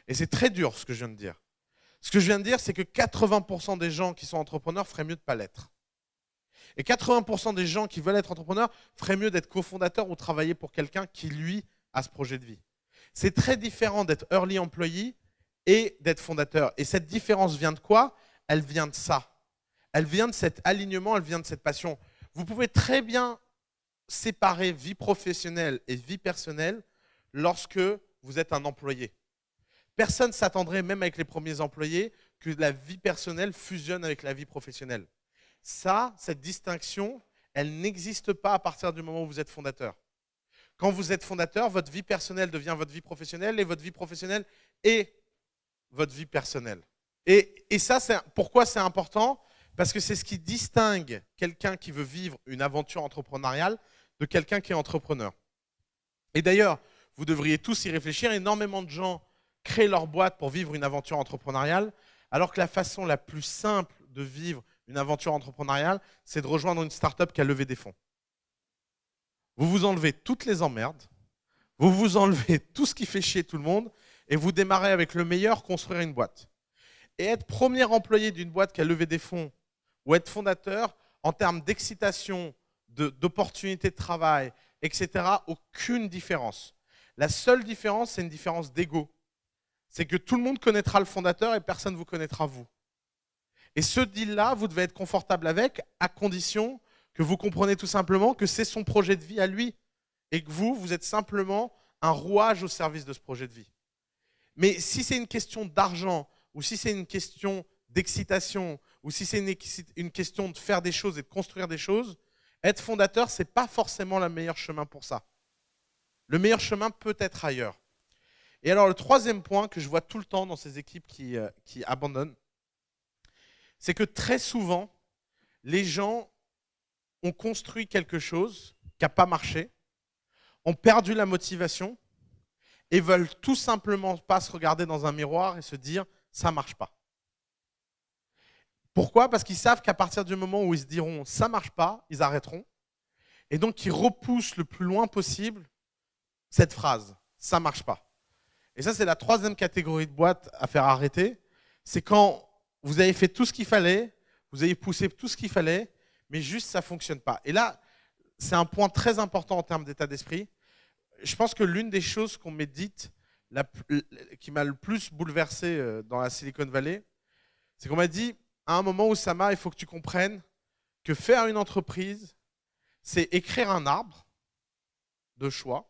Et c'est très dur ce que je viens de dire. Ce que je viens de dire, c'est que 80% des gens qui sont entrepreneurs feraient mieux de ne pas l'être. Et 80% des gens qui veulent être entrepreneurs feraient mieux d'être cofondateur ou travailler pour quelqu'un qui, lui, a ce projet de vie. C'est très différent d'être early employee et d'être fondateur. Et cette différence vient de quoi? Elle vient de ça. Elle vient de cet alignement, elle vient de cette passion. Vous pouvez très bien séparer vie professionnelle et vie personnelle lorsque vous êtes un employé. Personne ne s'attendrait, même avec les premiers employés, que la vie personnelle fusionne avec la vie professionnelle. Ça, cette distinction, elle n'existe pas à partir du moment où vous êtes fondateur. Quand vous êtes fondateur, votre vie personnelle devient votre vie professionnelle et votre vie professionnelle est votre vie personnelle. Et ça, pourquoi c'est important? Parce que c'est ce qui distingue quelqu'un qui veut vivre une aventure entrepreneuriale de quelqu'un qui est entrepreneur. Et d'ailleurs, vous devriez tous y réfléchir. Énormément de gens créent leur boîte pour vivre une aventure entrepreneuriale, alors que la façon la plus simple de vivre une aventure entrepreneuriale, c'est de rejoindre une start-up qui a levé des fonds. Vous vous enlevez toutes les emmerdes, vous vous enlevez tout ce qui fait chier tout le monde, et vous démarrez avec le meilleur, construire une boîte. Et être premier employé d'une boîte qui a levé des fonds, ou être fondateur, en termes d'excitation, d'opportunités de travail, etc., aucune différence. La seule différence, c'est une différence d'ego. C'est que tout le monde connaîtra le fondateur et personne ne vous connaîtra vous. Et ce deal-là, vous devez être confortable avec, à condition que vous comprenez tout simplement que c'est son projet de vie à lui et que vous êtes simplement un rouage au service de ce projet de vie. Mais si c'est une question d'argent, ou si c'est une question d'excitation, ou si c'est une question de faire des choses et de construire des choses, être fondateur, ce n'est pas forcément le meilleur chemin pour ça. Le meilleur chemin peut être ailleurs. Et alors, le troisième point que je vois tout le temps dans ces équipes qui abandonnent, c'est que très souvent, les gens ont construit quelque chose qui n'a pas marché, ont perdu la motivation et veulent tout simplement pas se regarder dans un miroir et se dire « ça ne marche pas ». Pourquoi? Parce qu'ils savent qu'à partir du moment où ils se diront « ça ne marche pas », ils arrêteront. Et donc, ils repoussent le plus loin possible cette phrase « ça ne marche pas ». Et ça, c'est la troisième catégorie de boîte à faire arrêter. C'est quand vous avez fait tout ce qu'il fallait, vous avez poussé tout ce qu'il fallait, mais juste ça ne fonctionne pas. Et là, c'est un point très important en termes d'état d'esprit. Je pense que l'une des choses qu'on médite, qui m'a le plus bouleversé dans la Silicon Valley, c'est qu'on m'a dit, à un moment, Oussama, il faut que tu comprennes que faire une entreprise, c'est écrire un arbre de choix,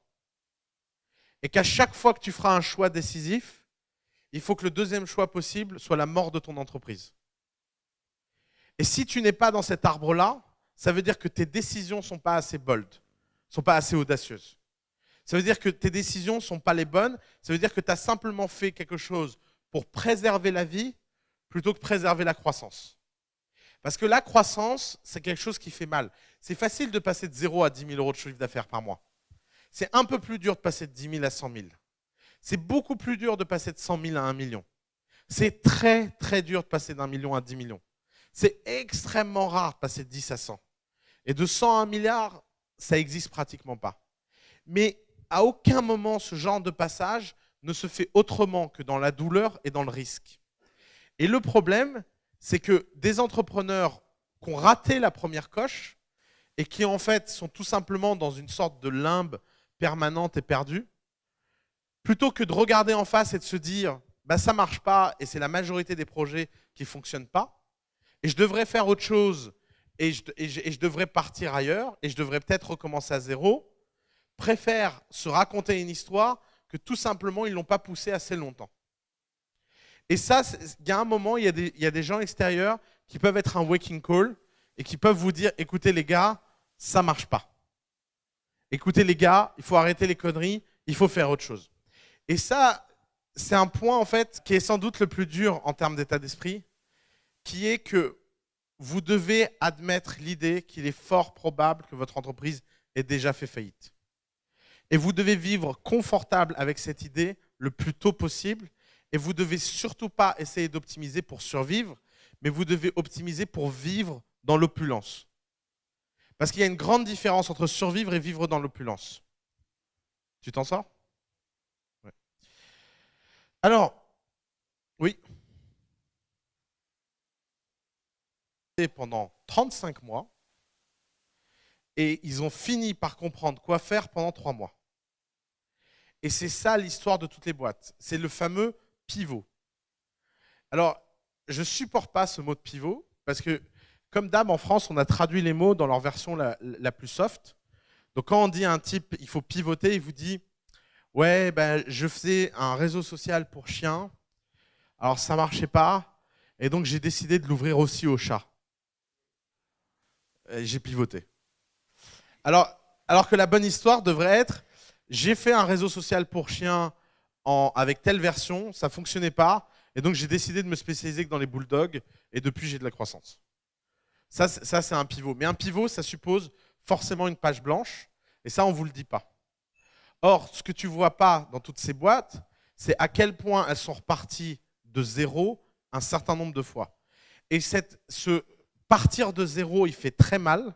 et qu'à chaque fois que tu feras un choix décisif, il faut que le deuxième choix possible soit la mort de ton entreprise. Et si tu n'es pas dans cet arbre-là, ça veut dire que tes décisions ne sont pas assez bold, ne sont pas assez audacieuses. Ça veut dire que tes décisions ne sont pas les bonnes, ça veut dire que tu as simplement fait quelque chose pour préserver la vie plutôt que préserver la croissance. Parce que la croissance, c'est quelque chose qui fait mal. C'est facile de passer de 0 à 10 000 euros de chiffre d'affaires par mois. C'est un peu plus dur de passer de 10 000 à 100 000. C'est beaucoup plus dur de passer de 100 000 à 1 million. C'est très, très dur de passer d'1 million à 10 millions. C'est extrêmement rare de passer de 10 à 100. Et de 100 à 1 milliard, ça n'existe pratiquement pas. Mais à aucun moment, ce genre de passage ne se fait autrement que dans la douleur et dans le risque. Et le problème, c'est que des entrepreneurs qui ont raté la première coche et qui en fait sont tout simplement dans une sorte de limbe permanente et perdue, plutôt que de regarder en face et de se dire bah, ça ne marche pas et c'est la majorité des projets qui ne fonctionnent pas, et je devrais faire autre chose et je devrais partir ailleurs et je devrais peut-être recommencer à zéro, préfèrent se raconter une histoire que tout simplement ils ne l'ont pas poussé assez longtemps. Et ça, il y a un moment, il y a des gens extérieurs qui peuvent être un waking call et qui peuvent vous dire écoutez les gars, ça ne marche pas. Écoutez les gars, il faut arrêter les conneries, il faut faire autre chose. Et ça, c'est un point en fait qui est sans doute le plus dur en termes d'état d'esprit, qui est que vous devez admettre l'idée qu'il est fort probable que votre entreprise ait déjà fait faillite. Et vous devez vivre confortable avec cette idée le plus tôt possible. Et vous ne devez surtout pas essayer d'optimiser pour survivre, mais vous devez optimiser pour vivre dans l'opulence. Parce qu'il y a une grande différence entre survivre et vivre dans l'opulence. Tu t'en sors ? Ouais. Alors, oui. Pendant 35 mois, et ils ont fini par comprendre quoi faire pendant 3 mois. Et c'est ça l'histoire de toutes les boîtes. C'est le fameux pivot. Alors, je ne supporte pas ce mot de pivot, parce que, comme d'hab, en France, on a traduit les mots dans leur version la plus soft. Donc, quand on dit à un type, il faut pivoter, il vous dit, ouais, ben, je faisais un réseau social pour chiens, alors ça ne marchait pas, et donc j'ai décidé de l'ouvrir aussi aux chats. Et j'ai pivoté. Alors que la bonne histoire devrait être, j'ai fait un réseau social pour chiens avec telle version, ça ne fonctionnait pas, et donc j'ai décidé de me spécialiser que dans les bulldogs, et depuis j'ai de la croissance. Ça c'est un pivot. Mais un pivot, ça suppose forcément une page blanche, et ça, on ne vous le dit pas. Or, ce que tu ne vois pas dans toutes ces boîtes, c'est à quel point elles sont reparties de zéro un certain nombre de fois. Et ce partir de zéro, il fait très mal,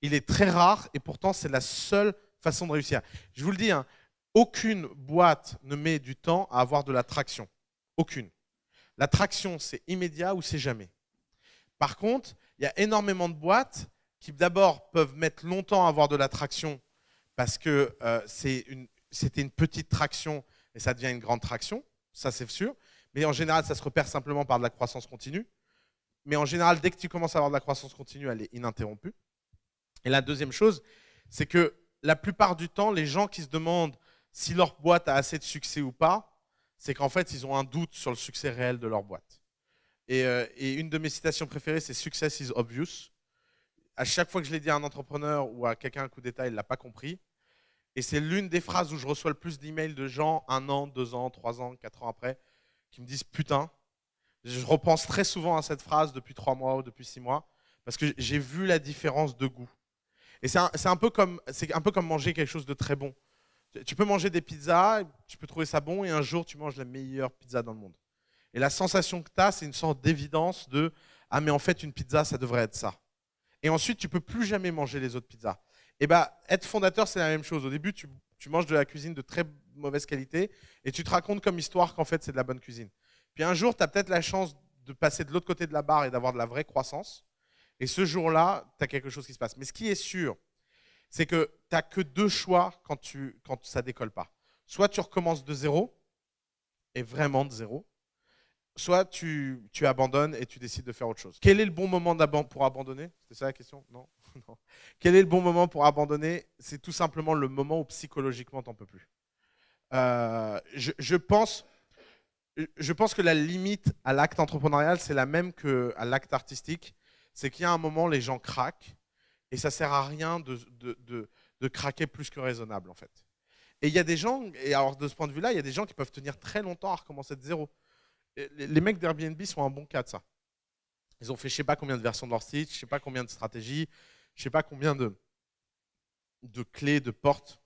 il est très rare, et pourtant, c'est la seule façon de réussir. Je vous le dis, hein, aucune boîte ne met du temps à avoir de la traction. Aucune. La traction, c'est immédiat ou c'est jamais. Par contre, il y a énormément de boîtes qui d'abord peuvent mettre longtemps à avoir de la traction parce que c'était une petite traction et ça devient une grande traction, ça c'est sûr. Mais en général, ça se repère simplement par de la croissance continue. Mais en général, dès que tu commences à avoir de la croissance continue, elle est ininterrompue. Et la deuxième chose, c'est que la plupart du temps, les gens qui se demandent si leur boîte a assez de succès ou pas, c'est qu'en fait, ils ont un doute sur le succès réel de leur boîte. Et une de mes citations préférées, c'est « Success is obvious ». À chaque fois que je l'ai dit à un entrepreneur ou à quelqu'un à coup d'état, il ne l'a pas compris. Et c'est l'une des phrases où je reçois le plus d'emails de gens 1 an, 2 ans, 3 ans, 4 ans après, qui me disent « Putain ». Je repense très souvent à cette phrase depuis 3 mois ou depuis 6 mois, parce que j'ai vu la différence de goût. Et c'est un peu comme manger quelque chose de très bon. Tu peux manger des pizzas, tu peux trouver ça bon, et un jour, tu manges la meilleure pizza dans le monde. Et la sensation que tu as, c'est une sorte d'évidence de « Ah, mais en fait, une pizza, ça devrait être ça ». Et ensuite, tu ne peux plus jamais manger les autres pizzas. Et bien, être fondateur, c'est la même chose. Au début, tu manges de la cuisine de très mauvaise qualité et tu te racontes comme histoire qu'en fait, c'est de la bonne cuisine. Puis un jour, tu as peut-être la chance de passer de l'autre côté de la barre et d'avoir de la vraie croissance. Et ce jour-là, tu as quelque chose qui se passe. Mais ce qui est sûr, c'est que tu n'as que 2 choix quand ça ne décolle pas. Soit tu recommences de zéro, et vraiment de zéro, soit tu abandonnes et tu décides de faire autre chose. Quel est le bon moment pour abandonner? C'était ça la question? Non. Non. Quel est le bon moment pour abandonner? C'est tout simplement le moment où psychologiquement tu n'en peux plus. Je pense que la limite à l'acte entrepreneurial, c'est la même qu'à l'acte artistique. C'est qu'il y a un moment, les gens craquent et ça ne sert à rien de craquer plus que raisonnable en fait. Et il y a des gens, et alors de ce point de vue-là, il y a des gens qui peuvent tenir très longtemps à recommencer de zéro. Les mecs d'Airbnb sont un bon cas de ça. Ils ont fait je ne sais pas combien de versions de leur site, je ne sais pas combien de stratégies, je ne sais pas combien de clés, de portes,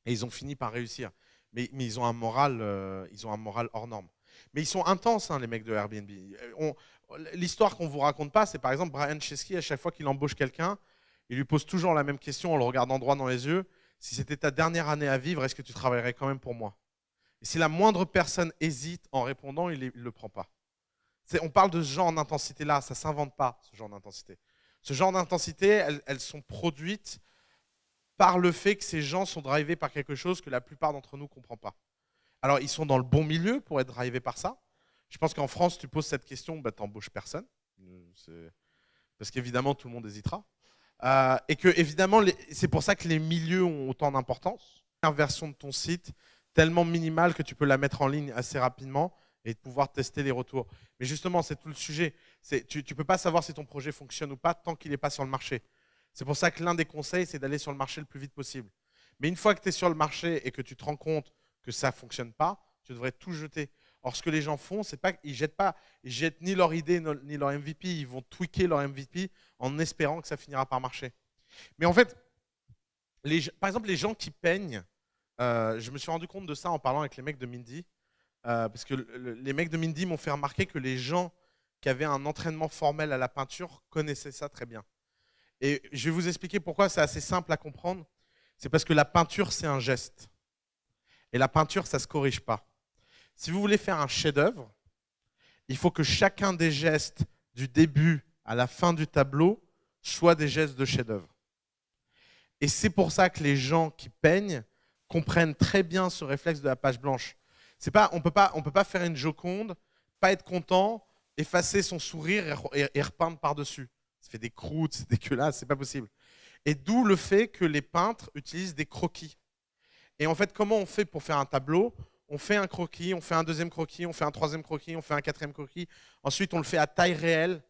et ils ont fini par réussir. Mais ils ont un moral hors norme. Mais ils sont intenses, hein, les mecs de Airbnb. L'histoire qu'on ne vous raconte pas, c'est par exemple Brian Chesky, à chaque fois qu'il embauche quelqu'un, il lui pose toujours la même question en le regardant droit dans les yeux. Si c'était ta dernière année à vivre, est-ce que tu travaillerais quand même pour moi? Et si la moindre personne hésite en répondant, il ne le prend pas. On parle de ce genre d'intensité-là, ça ne s'invente pas, ce genre d'intensité. Ce genre d'intensité, elles sont produites par le fait que ces gens sont drivés par quelque chose que la plupart d'entre nous ne comprend pas. Alors, ils sont dans le bon milieu pour être drivés par ça. Je pense qu'en France, tu poses cette question, bah, tu n'embauches personne. Parce qu'évidemment, tout le monde hésitera. Et que, évidemment, c'est pour ça que les milieux ont autant d'importance. Une version de ton site tellement minimale que tu peux la mettre en ligne assez rapidement et pouvoir tester les retours. Mais justement, c'est tout le sujet. Tu ne peux pas savoir si ton projet fonctionne ou pas tant qu'il n'est pas sur le marché. C'est pour ça que l'un des conseils, c'est d'aller sur le marché le plus vite possible. Mais une fois que tu es sur le marché et que tu te rends compte que ça ne fonctionne pas, tu devrais tout jeter. Or, ce que les gens font, c'est pas qu'ils jettent ni leur idée ni leur MVP, ils vont tweaker leur MVP en espérant que ça finira par marcher. Mais en fait, par exemple, les gens qui peignent, je me suis rendu compte de ça en parlant avec les mecs de Mindy, parce que les mecs de Mindy m'ont fait remarquer que les gens qui avaient un entraînement formel à la peinture connaissaient ça très bien. Et je vais vous expliquer pourquoi c'est assez simple à comprendre. C'est parce que la peinture, c'est un geste. Et la peinture, ça ne se corrige pas. Si vous voulez faire un chef-d'œuvre, il faut que chacun des gestes du début à la fin du tableau soient des gestes de chef-d'œuvre. Et c'est pour ça que les gens qui peignent comprennent très bien ce réflexe de la page blanche. On peut pas faire une Joconde, pas être content, effacer son sourire et repeindre par-dessus. Ça fait des croûtes, c'est dégueulasse, c'est pas possible. Et d'où le fait que les peintres utilisent des croquis. Et en fait, comment on fait pour faire un tableau ? On fait un croquis, on fait un deuxième croquis, on fait un troisième croquis, on fait un quatrième croquis. Ensuite, on le fait à taille réelle.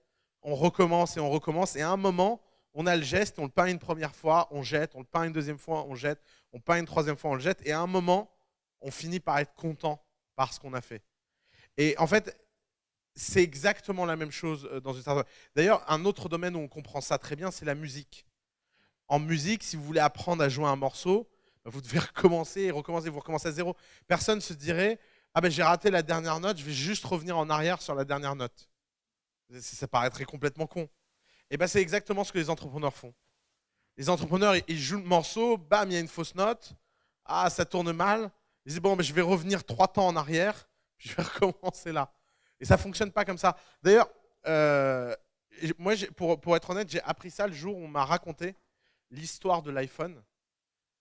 On recommence et on recommence. Et à un moment, on a le geste, on le peint une première fois, on jette, on le peint une deuxième fois, on jette, on peint une troisième fois, on le jette. Et à un moment, on finit par être content par ce qu'on a fait. Et en fait, c'est exactement la même chose dans une startup. D'ailleurs, un autre domaine où on comprend ça très bien, c'est la musique. En musique, si vous voulez apprendre à jouer un morceau, vous devez recommencer et recommencer, vous recommencez à zéro. Personne ne se dirait « Ah ben j'ai raté la dernière note, je vais juste revenir en arrière sur la dernière note. » Ça paraîtrait complètement con. Et ben c'est exactement ce que les entrepreneurs font. Les entrepreneurs, ils jouent le morceau, bam, il y a une fausse note, ah ça tourne mal, ils disent « Bon, ben, je vais revenir 3 temps en arrière, puis je vais recommencer là. » Et ça ne fonctionne pas comme ça. D'ailleurs, moi, pour être honnête, j'ai appris ça le jour où on m'a raconté l'histoire de l'iPhone,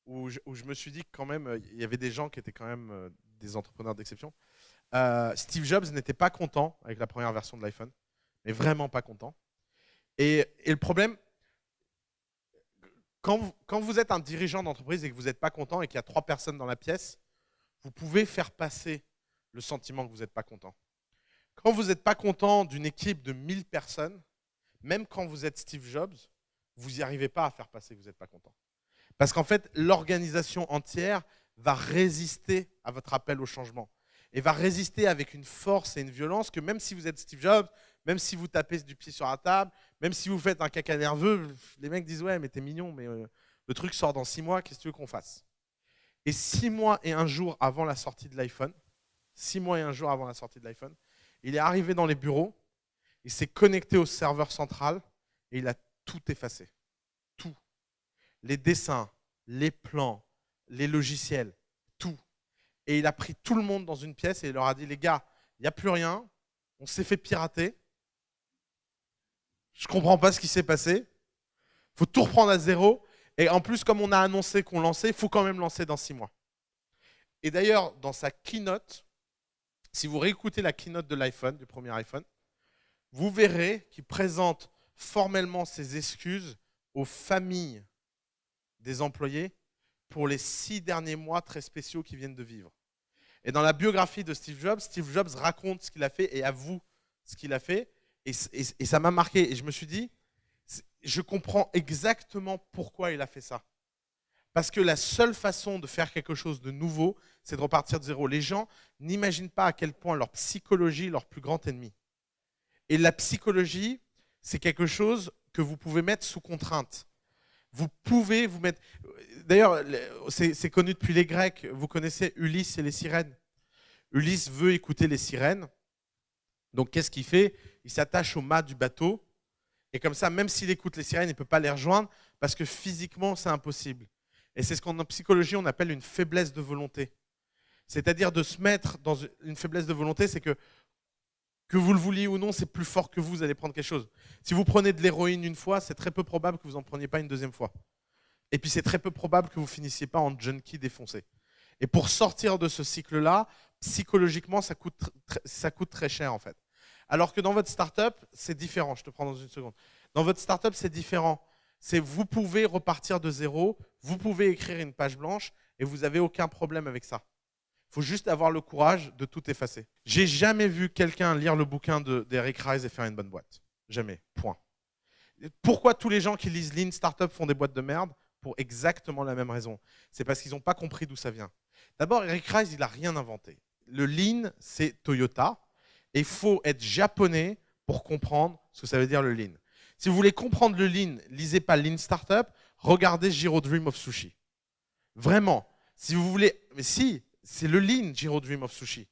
où je me suis dit que quand même, il y avait des gens qui étaient quand même des entrepreneurs d'exception. Steve Jobs n'était pas content avec la première version de l'iPhone, mais vraiment pas content. Et le problème, quand vous êtes un dirigeant d'entreprise et que vous n'êtes pas content et qu'il y a 3 personnes dans la pièce, vous pouvez faire passer le sentiment que vous n'êtes pas content. Quand vous n'êtes pas content d'une équipe de 1000 personnes, même quand vous êtes Steve Jobs, vous n'y arrivez pas à faire passer que vous n'êtes pas content. Parce qu'en fait, l'organisation entière va résister à votre appel au changement. Et va résister avec une force et une violence que même si vous êtes Steve Jobs, même si vous tapez du pied sur la table, même si vous faites un caca nerveux, les mecs disent « Ouais, mais t'es mignon, mais le truc sort dans 6 mois, qu'est-ce que tu veux qu'on fasse ?» Et 6 mois et 1 jour avant la sortie de l'iPhone, 6 mois et 1 jour avant la sortie de l'iPhone, il est arrivé dans les bureaux, il s'est connecté au serveur central et il a tout effacé. Tout. Les dessins, les plans, les logiciels, tout. Et il a pris tout le monde dans une pièce et il leur a dit « Les gars, il n'y a plus rien, on s'est fait pirater, je ne comprends pas ce qui s'est passé, il faut tout reprendre à zéro. Et en plus, comme on a annoncé qu'on lançait, il faut quand même lancer dans 6 mois. » Et d'ailleurs, dans sa keynote, si vous réécoutez la keynote de l'iPhone, du premier iPhone, vous verrez qu'il présente formellement ses excuses aux familles des employés pour les 6 derniers mois très spéciaux qu'ils viennent de vivre. Et dans la biographie de Steve Jobs raconte ce qu'il a fait et avoue ce qu'il a fait. Et ça m'a marqué. Et je me suis dit, je comprends exactement pourquoi il a fait ça. Parce que la seule façon de faire quelque chose de nouveau, c'est de repartir de zéro. Les gens n'imaginent pas à quel point leur psychologie est leur plus grand ennemi. Et la psychologie, c'est quelque chose que vous pouvez mettre sous contrainte. Vous pouvez vous mettre... D'ailleurs, c'est connu depuis les Grecs. Vous connaissez Ulysse et les sirènes. Ulysse veut écouter les sirènes. Donc, qu'est-ce qu'il fait? Il s'attache au mât du bateau. Et comme ça, même s'il écoute les sirènes, il ne peut pas les rejoindre parce que physiquement, c'est impossible. Et c'est ce qu'en psychologie, on appelle une faiblesse de volonté. C'est-à-dire de se mettre dans une faiblesse de volonté, c'est que vous le vouliez ou non, c'est plus fort que vous allez prendre quelque chose. Si vous prenez de l'héroïne une fois, c'est très peu probable que vous n'en preniez pas une deuxième fois. Et puis c'est très peu probable que vous finissiez pas en junkie défoncé. Et pour sortir de ce cycle-là, psychologiquement, ça coûte très cher en fait. Alors que dans votre startup, c'est différent. Je te prends dans une seconde. Dans votre startup, c'est différent. Vous pouvez repartir de zéro, vous pouvez écrire une page blanche et vous n'avez aucun problème avec ça. Il faut juste avoir le courage de tout effacer. J'ai jamais vu quelqu'un lire le bouquin d'Eric Ries et faire une bonne boîte. Jamais. Point. Pourquoi tous les gens qui lisent Lean Startup font des boîtes de merde? Pour exactement la même raison. C'est parce qu'ils n'ont pas compris d'où ça vient. D'abord, Eric Ries, il n'a rien inventé. Le Lean, c'est Toyota. Et il faut être japonais pour comprendre ce que ça veut dire le Lean. Si vous voulez comprendre le Lean, lisez pas Lean Startup, regardez Jiro Dream of Sushi. Vraiment. Si vous voulez, mais si, c'est le Lean, Jiro Dream of Sushi.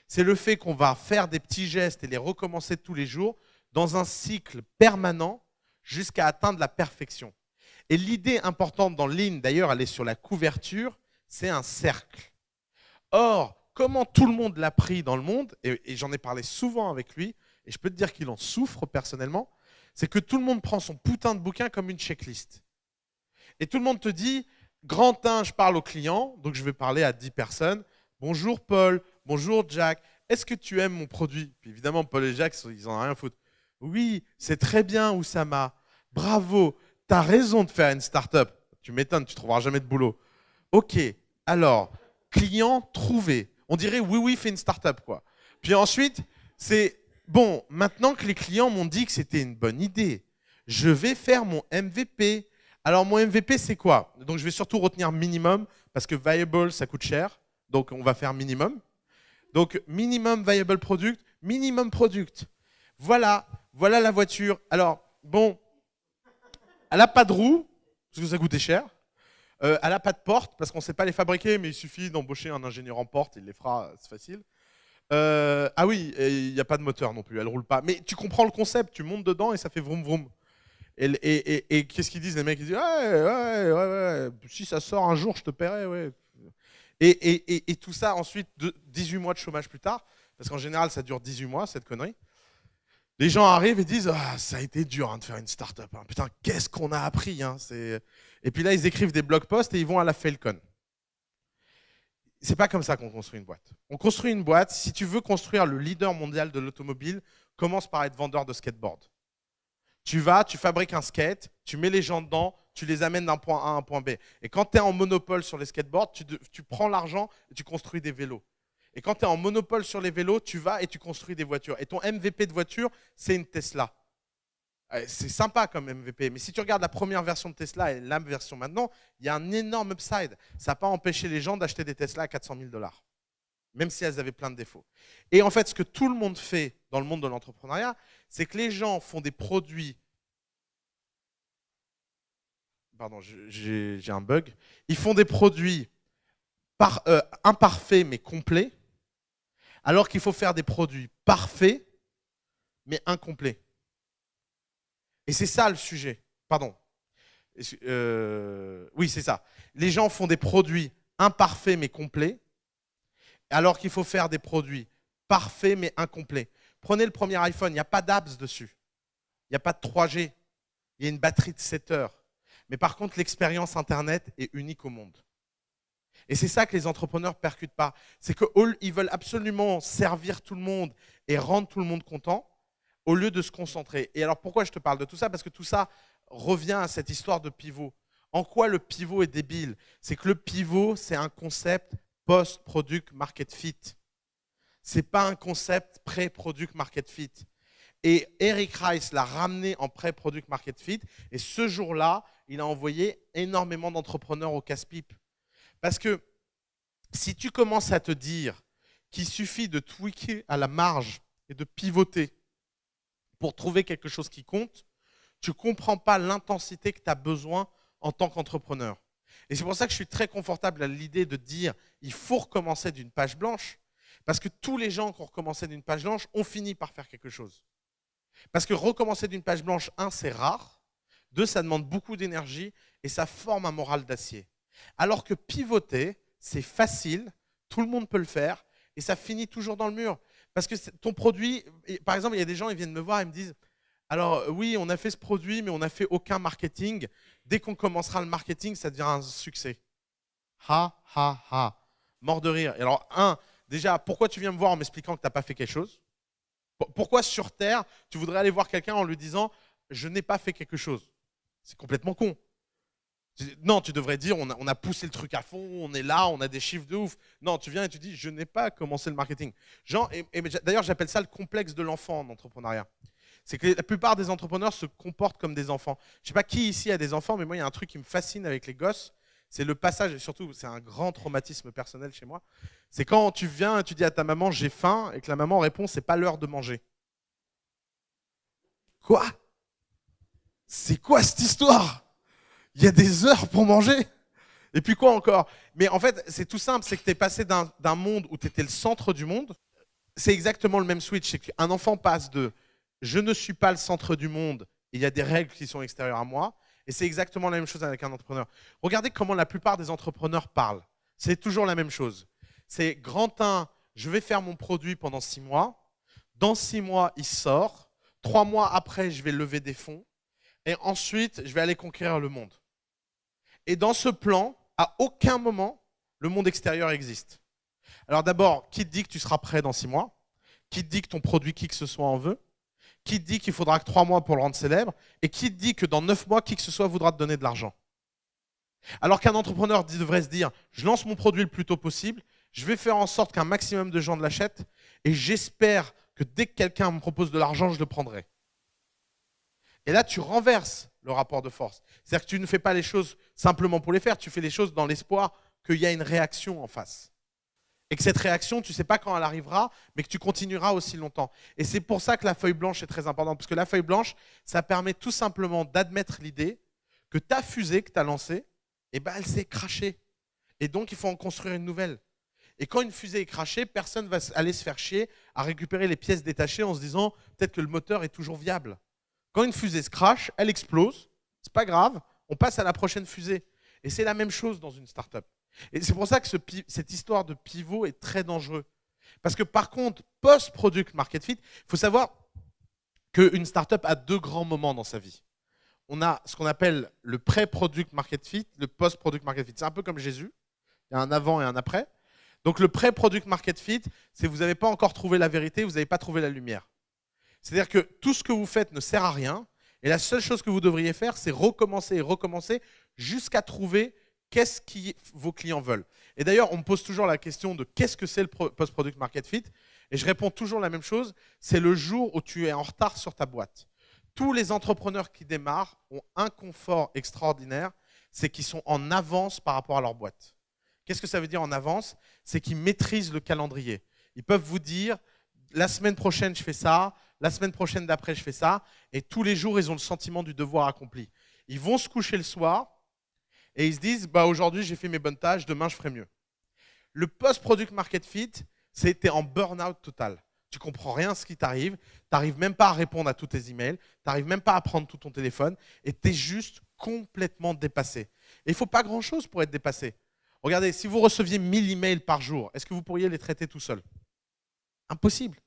C'est le fait qu'on va faire des petits gestes et les recommencer tous les jours dans un cycle permanent jusqu'à atteindre la perfection. Et l'idée importante dans Lean, d'ailleurs, elle est sur la couverture, c'est un cercle. Or, comment tout le monde l'a pris dans le monde, et j'en ai parlé souvent avec lui, et je peux te dire qu'il en souffre personnellement, c'est que tout le monde prend son putain de bouquin comme une checklist. Et tout le monde te dit, grand 1, je parle au client, donc je vais parler à 10 personnes. Bonjour Paul, bonjour Jack, est-ce que tu aimes mon produit? Puis évidemment, Paul et Jack, ils en ont rien à foutre. Oui, c'est très bien, Oussama. Bravo, tu as raison de faire une start-up. Tu m'étonnes, tu ne trouveras jamais de boulot. Ok, alors, client trouvé. On dirait oui, fais une start-up, quoi. Puis ensuite, c'est bon, maintenant que les clients m'ont dit que c'était une bonne idée, je vais faire mon MVP. Alors, mon MVP, c'est quoi? Donc, je vais surtout retenir minimum, parce que viable, ça coûte cher. Donc, on va faire minimum. Donc, minimum viable product, minimum product. Voilà la voiture. Alors, bon, elle n'a pas de roue, parce que ça coûtait cher. Elle n'a pas de porte, parce qu'on ne sait pas les fabriquer, mais il suffit d'embaucher un ingénieur en porte, il les fera, c'est facile. Ah oui, il n'y a pas de moteur non plus, elle ne roule pas. Mais tu comprends le concept, tu montes dedans et ça fait vroom vroom. Et qu'est-ce qu'ils disent les mecs? Ils disent ouais, si ça sort un jour, je te paierai, ouais. Et tout ça, ensuite, 18 mois de chômage plus tard, parce qu'en général, ça dure 18 mois, cette connerie. Les gens arrivent et disent ah, ça a été dur de faire une start-up. Hein. Putain, qu'est-ce qu'on a appris hein, Et puis là, ils écrivent des blog posts et ils vont à la Falcon. C'est pas comme ça qu'on construit une boîte. On construit une boîte, si tu veux construire le leader mondial de l'automobile, commence par être vendeur de skateboard. Tu fabriques un skate, tu mets les gens dedans, tu les amènes d'un point A à un point B. Et quand tu es en monopole sur les skateboards, tu prends l'argent et tu construis des vélos. Et quand tu es en monopole sur les vélos, tu vas et tu construis des voitures. Et ton MVP de voiture, c'est une Tesla. C'est sympa comme MVP, mais si tu regardes la première version de Tesla et la version maintenant, il y a un énorme upside. Ça n'a pas empêché les gens d'acheter des Tesla à 400 000 $, même si elles avaient plein de défauts. Et en fait, ce que tout le monde fait dans le monde de l'entrepreneuriat, c'est que les gens font des produits... Pardon, j'ai un bug. Ils font des produits imparfaits mais complets, alors qu'il faut faire des produits parfaits mais incomplets. Et c'est ça le sujet. Pardon. Oui, c'est ça. Les gens font des produits imparfaits mais complets, alors qu'il faut faire des produits parfaits mais incomplets. Prenez le premier iPhone, il n'y a pas d'apps dessus. Il n'y a pas de 3G. Il y a une batterie de 7 heures. Mais par contre, l'expérience Internet est unique au monde. Et c'est ça que les entrepreneurs ne percutent pas. C'est qu'ils veulent absolument servir tout le monde et rendre tout le monde content au lieu de se concentrer. Et alors pourquoi je te parle de tout ça? Parce que tout ça revient à cette histoire de pivot. En quoi le pivot est débile? C'est que le pivot, c'est un concept post-product market fit. Ce n'est pas un concept pré-product market fit. Et Eric Ries l'a ramené en pré-product market fit. Et ce jour-là, il a envoyé énormément d'entrepreneurs au casse-pipe. Parce que si tu commences à te dire qu'il suffit de tweaker à la marge et de pivoter pour trouver quelque chose qui compte, tu ne comprends pas l'intensité que tu as besoin en tant qu'entrepreneur. Et c'est pour ça que je suis très confortable à l'idée de dire il faut recommencer d'une page blanche, parce que tous les gens qui ont recommencé d'une page blanche ont fini par faire quelque chose. Parce que recommencer d'une page blanche, 1, c'est rare, 2, ça demande beaucoup d'énergie et ça forme un moral d'acier. Alors que pivoter, c'est facile, tout le monde peut le faire et ça finit toujours dans le mur. Parce que ton produit, par exemple, il y a des gens, ils viennent me voir et me disent alors oui, on a fait ce produit, mais on n'a fait aucun marketing. Dès qu'on commencera le marketing, ça devient un succès. Ha, ha, ha. mort de rire. Et alors, déjà, pourquoi tu viens me voir en m'expliquant que tu n'as pas fait quelque chose? Pourquoi sur Terre, tu voudrais aller voir quelqu'un en lui disant « je n'ai pas fait quelque chose ». C'est complètement con. Non, tu devrais dire on a poussé le truc à fond, on est là, on a des chiffres de ouf. Non, tu viens et tu dis je n'ai pas commencé le marketing. D'ailleurs, j'appelle ça le complexe de l'enfant en entrepreneuriat. C'est que la plupart des entrepreneurs se comportent comme des enfants. Je ne sais pas qui ici a des enfants, mais moi, il y a un truc qui me fascine avec les gosses, c'est le passage, et surtout, c'est un grand traumatisme personnel chez moi. C'est quand tu viens et tu dis à ta maman j'ai faim, et que la maman répond c'est pas l'heure de manger. Quoi? C'est quoi cette histoire? Il y a des heures pour manger. Et puis quoi encore? Mais en fait, c'est tout simple, c'est que tu es passé d'un monde où tu étais le centre du monde. C'est exactement le même switch. C'est qu'un enfant passe de « je ne suis pas le centre du monde, il y a des règles qui sont extérieures à moi ». Et c'est exactement la même chose avec un entrepreneur. Regardez comment la plupart des entrepreneurs parlent. C'est toujours la même chose. C'est grand 1, je vais faire mon produit pendant 6 mois. Dans 6 mois, il sort. 3 mois après, je vais lever des fonds. Et ensuite, je vais aller conquérir le monde. Et dans ce plan, à aucun moment, le monde extérieur existe. Alors d'abord, qui te dit que tu seras prêt dans 6 mois? Qui te dit que ton produit, qui que ce soit, en veut? Qui te dit qu'il faudra que 3 mois pour le rendre célèbre? Et qui te dit que dans 9 mois, qui que ce soit voudra te donner de l'argent? Alors qu'un entrepreneur devrait se dire, je lance mon produit le plus tôt possible, je vais faire en sorte qu'un maximum de gens l'achètent, et j'espère que dès que quelqu'un me propose de l'argent, je le prendrai. Et là, tu renverses le rapport de force. C'est-à-dire que tu ne fais pas les choses simplement pour les faire, tu fais les choses dans l'espoir qu'il y a une réaction en face. Et que cette réaction, tu ne sais pas quand elle arrivera, mais que tu continueras aussi longtemps. Et c'est pour ça que la feuille blanche est très importante. Parce que la feuille blanche, ça permet tout simplement d'admettre l'idée que ta fusée que tu as lancée, eh ben, elle s'est crashée. Et donc, il faut en construire une nouvelle. Et quand une fusée est crashée, personne ne va aller se faire chier à récupérer les pièces détachées en se disant peut-être que le moteur est toujours viable. Quand une fusée se crache, elle explose, c'est pas grave, on passe à la prochaine fusée. Et c'est la même chose dans une startup. Et c'est pour ça que cette histoire de pivot est très dangereux. Parce que par contre, post-product market fit, il faut savoir qu'une startup a 2 grands moments dans sa vie. On a ce qu'on appelle le pré-product market fit, le post-product market fit. C'est un peu comme Jésus, il y a un avant et un après. Donc le pré-product market fit, c'est que vous n'avez pas encore trouvé la vérité, vous n'avez pas trouvé la lumière. C'est-à-dire que tout ce que vous faites ne sert à rien, et la seule chose que vous devriez faire, c'est recommencer et recommencer jusqu'à trouver qu'est-ce que vos clients veulent. Et d'ailleurs, on me pose toujours la question de qu'est-ce que c'est le post-product market fit, et je réponds toujours la même chose, c'est le jour où tu es en retard sur ta boîte. Tous les entrepreneurs qui démarrent ont un confort extraordinaire, c'est qu'ils sont en avance par rapport à leur boîte. Qu'est-ce que ça veut dire en avance? C'est qu'ils maîtrisent le calendrier. Ils peuvent vous dire, la semaine prochaine, je fais ça, la semaine prochaine d'après, je fais ça, et tous les jours, ils ont le sentiment du devoir accompli. Ils vont se coucher le soir, et ils se disent, bah, aujourd'hui, j'ai fait mes bonnes tâches, demain, je ferai mieux. Le post-product market fit, c'était en burn-out total. Tu ne comprends rien à ce qui t'arrive, tu n'arrives même pas à répondre à tous tes emails, tu n'arrives même pas à prendre tout ton téléphone, et tu es juste complètement dépassé. Et il ne faut pas grand-chose pour être dépassé. Regardez, si vous receviez 1000 emails par jour, est-ce que vous pourriez les traiter tout seul? Impossible.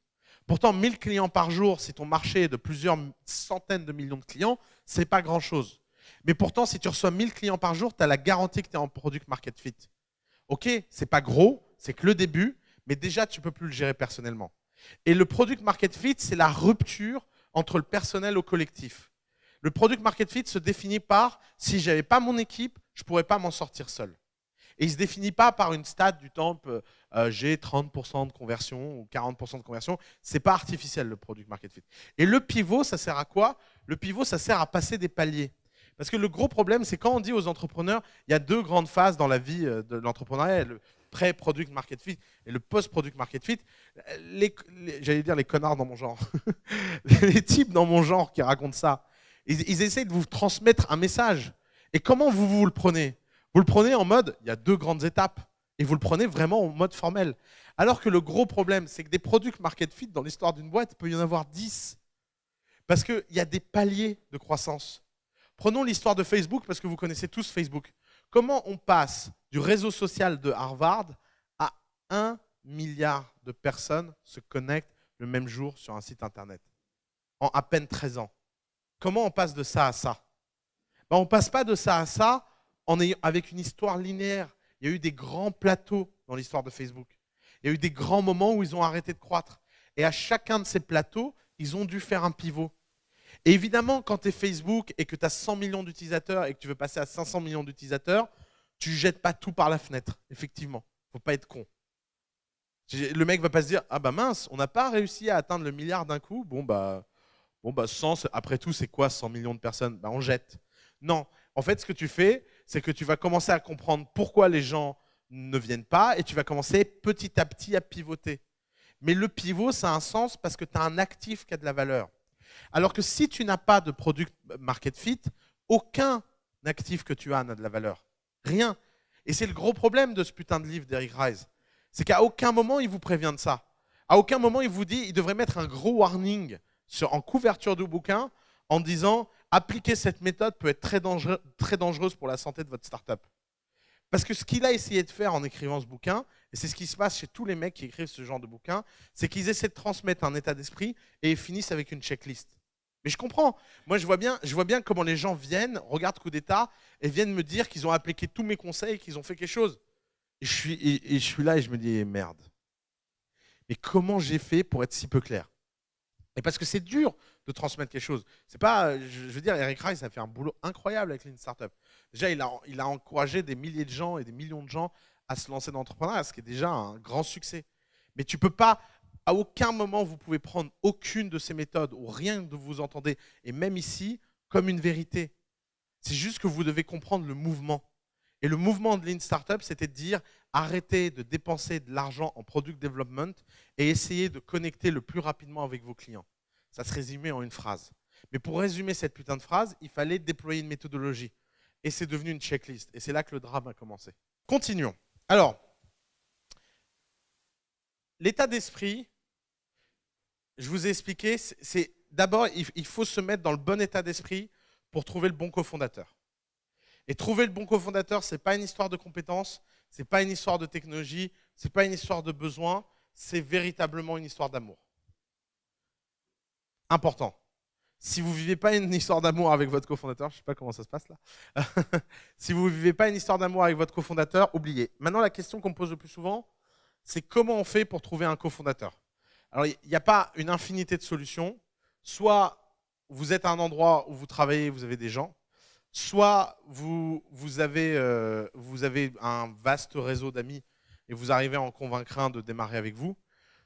Pourtant, 1000 clients par jour, si ton marché est de plusieurs centaines de millions de clients, ce n'est pas grand-chose. Mais pourtant, si tu reçois 1000 clients par jour, tu as la garantie que tu es en product market fit. Ok, ce n'est pas gros, c'est que le début, mais déjà, tu ne peux plus le gérer personnellement. Et le product market fit, c'est la rupture entre le personnel au collectif. Le product market fit se définit par si je n'avais pas mon équipe, je ne pourrais pas m'en sortir seul. Et il ne se définit pas par une stat du type j'ai 30% de conversion ou 40% de conversion. Ce n'est pas artificiel le product market fit. Et le pivot, ça sert à quoi? Le pivot, ça sert à passer des paliers. Parce que le gros problème, c'est quand on dit aux entrepreneurs, il y a 2 grandes phases dans la vie de l'entrepreneuriat, le pré-product market fit et le post-product market fit. J'allais dire les connards dans mon genre, les types dans mon genre qui racontent ça, ils essayent de vous transmettre un message. Et comment vous le prenez? Vous le prenez en mode, il y a 2 grandes étapes, et vous le prenez vraiment en mode formel. Alors que le gros problème, c'est que des product market fit, dans l'histoire d'une boîte, il peut y en avoir 10. Parce qu'il y a des paliers de croissance. Prenons l'histoire de Facebook, parce que vous connaissez tous Facebook. Comment on passe du réseau social de Harvard à 1 milliard de personnes se connectent le même jour sur un site internet, en à peine 13 ans? Comment on passe de ça à ça? Ben, on ne passe pas de ça à ça avec une histoire linéaire. il y a eu des grands plateaux dans l'histoire de Facebook. Il y a eu des grands moments où ils ont arrêté de croître. Et à chacun de ces plateaux, ils ont dû faire un pivot. Et évidemment, quand tu es Facebook et que tu as 100 millions d'utilisateurs et que tu veux passer à 500 millions d'utilisateurs, tu ne jettes pas tout par la fenêtre, effectivement. Il ne faut pas être con. Le mec ne va pas se dire « Ah bah mince, on n'a pas réussi à atteindre le milliard d'un coup. Bon bah 100, après tout, c'est quoi 100 millions de personnes ?» Bah on jette. Non, en fait, ce que tu fais, c'est que tu vas commencer à comprendre pourquoi les gens ne viennent pas et tu vas commencer petit à petit à pivoter. Mais le pivot, ça a un sens parce que tu as un actif qui a de la valeur. Alors que si tu n'as pas de product market fit, aucun actif que tu as n'a de la valeur. Rien. Et c'est le gros problème de ce putain de livre d'Eric Ries. C'est qu'à aucun moment, il vous prévient de ça. À aucun moment, il vous dit, il devrait mettre un gros warning en couverture du bouquin en disant « Appliquer cette méthode peut être très dangereuse pour la santé de votre startup ». Parce que ce qu'il a essayé de faire en écrivant ce bouquin, et c'est ce qui se passe chez tous les mecs qui écrivent ce genre de bouquin, c'est qu'ils essaient de transmettre un état d'esprit et ils finissent avec une checklist. Mais je comprends. Moi, je vois bien comment les gens viennent, regardent Coup d'État et viennent me dire qu'ils ont appliqué tous mes conseils et qu'ils ont fait quelque chose. Et je suis là et je me dis, merde. Mais comment j'ai fait pour être si peu clair? Et parce que c'est dur de transmettre quelque chose. C'est pas, je veux dire, Eric Ries a fait un boulot incroyable avec Lean Startup. Déjà, il a encouragé des milliers de gens et des millions de gens à se lancer dans l'entrepreneuriat, ce qui est déjà un grand succès. Mais tu peux pas, à aucun moment, vous pouvez prendre aucune de ces méthodes ou rien de vous entendez, et même ici, comme une vérité. C'est juste que vous devez comprendre le mouvement. Et le mouvement de Lean Startup, c'était de dire arrêtez de dépenser de l'argent en product development et essayez de connecter le plus rapidement avec vos clients. Ça se résumait en une phrase. Mais pour résumer cette putain de phrase, il fallait déployer une méthodologie. Et c'est devenu une checklist. Et c'est là que le drame a commencé. Continuons. Alors, l'état d'esprit, je vous ai expliqué, c'est d'abord, il faut se mettre dans le bon état d'esprit pour trouver le bon cofondateur. Et trouver le bon cofondateur, ce n'est pas une histoire de compétences, ce n'est pas une histoire de technologie, ce n'est pas une histoire de besoin, c'est véritablement une histoire d'amour. Important. Si vous ne vivez pas une histoire d'amour avec votre cofondateur, je ne sais pas comment ça se passe là, si vous ne vivez pas une histoire d'amour avec votre cofondateur, oubliez. Maintenant, la question qu'on me pose le plus souvent, c'est comment on fait pour trouver un cofondateur? Alors, il n'y a pas une infinité de solutions. Soit vous êtes à un endroit où vous travaillez, vous avez des gens, soit vous avez un vaste réseau d'amis et vous arrivez à en convaincre un de démarrer avec vous,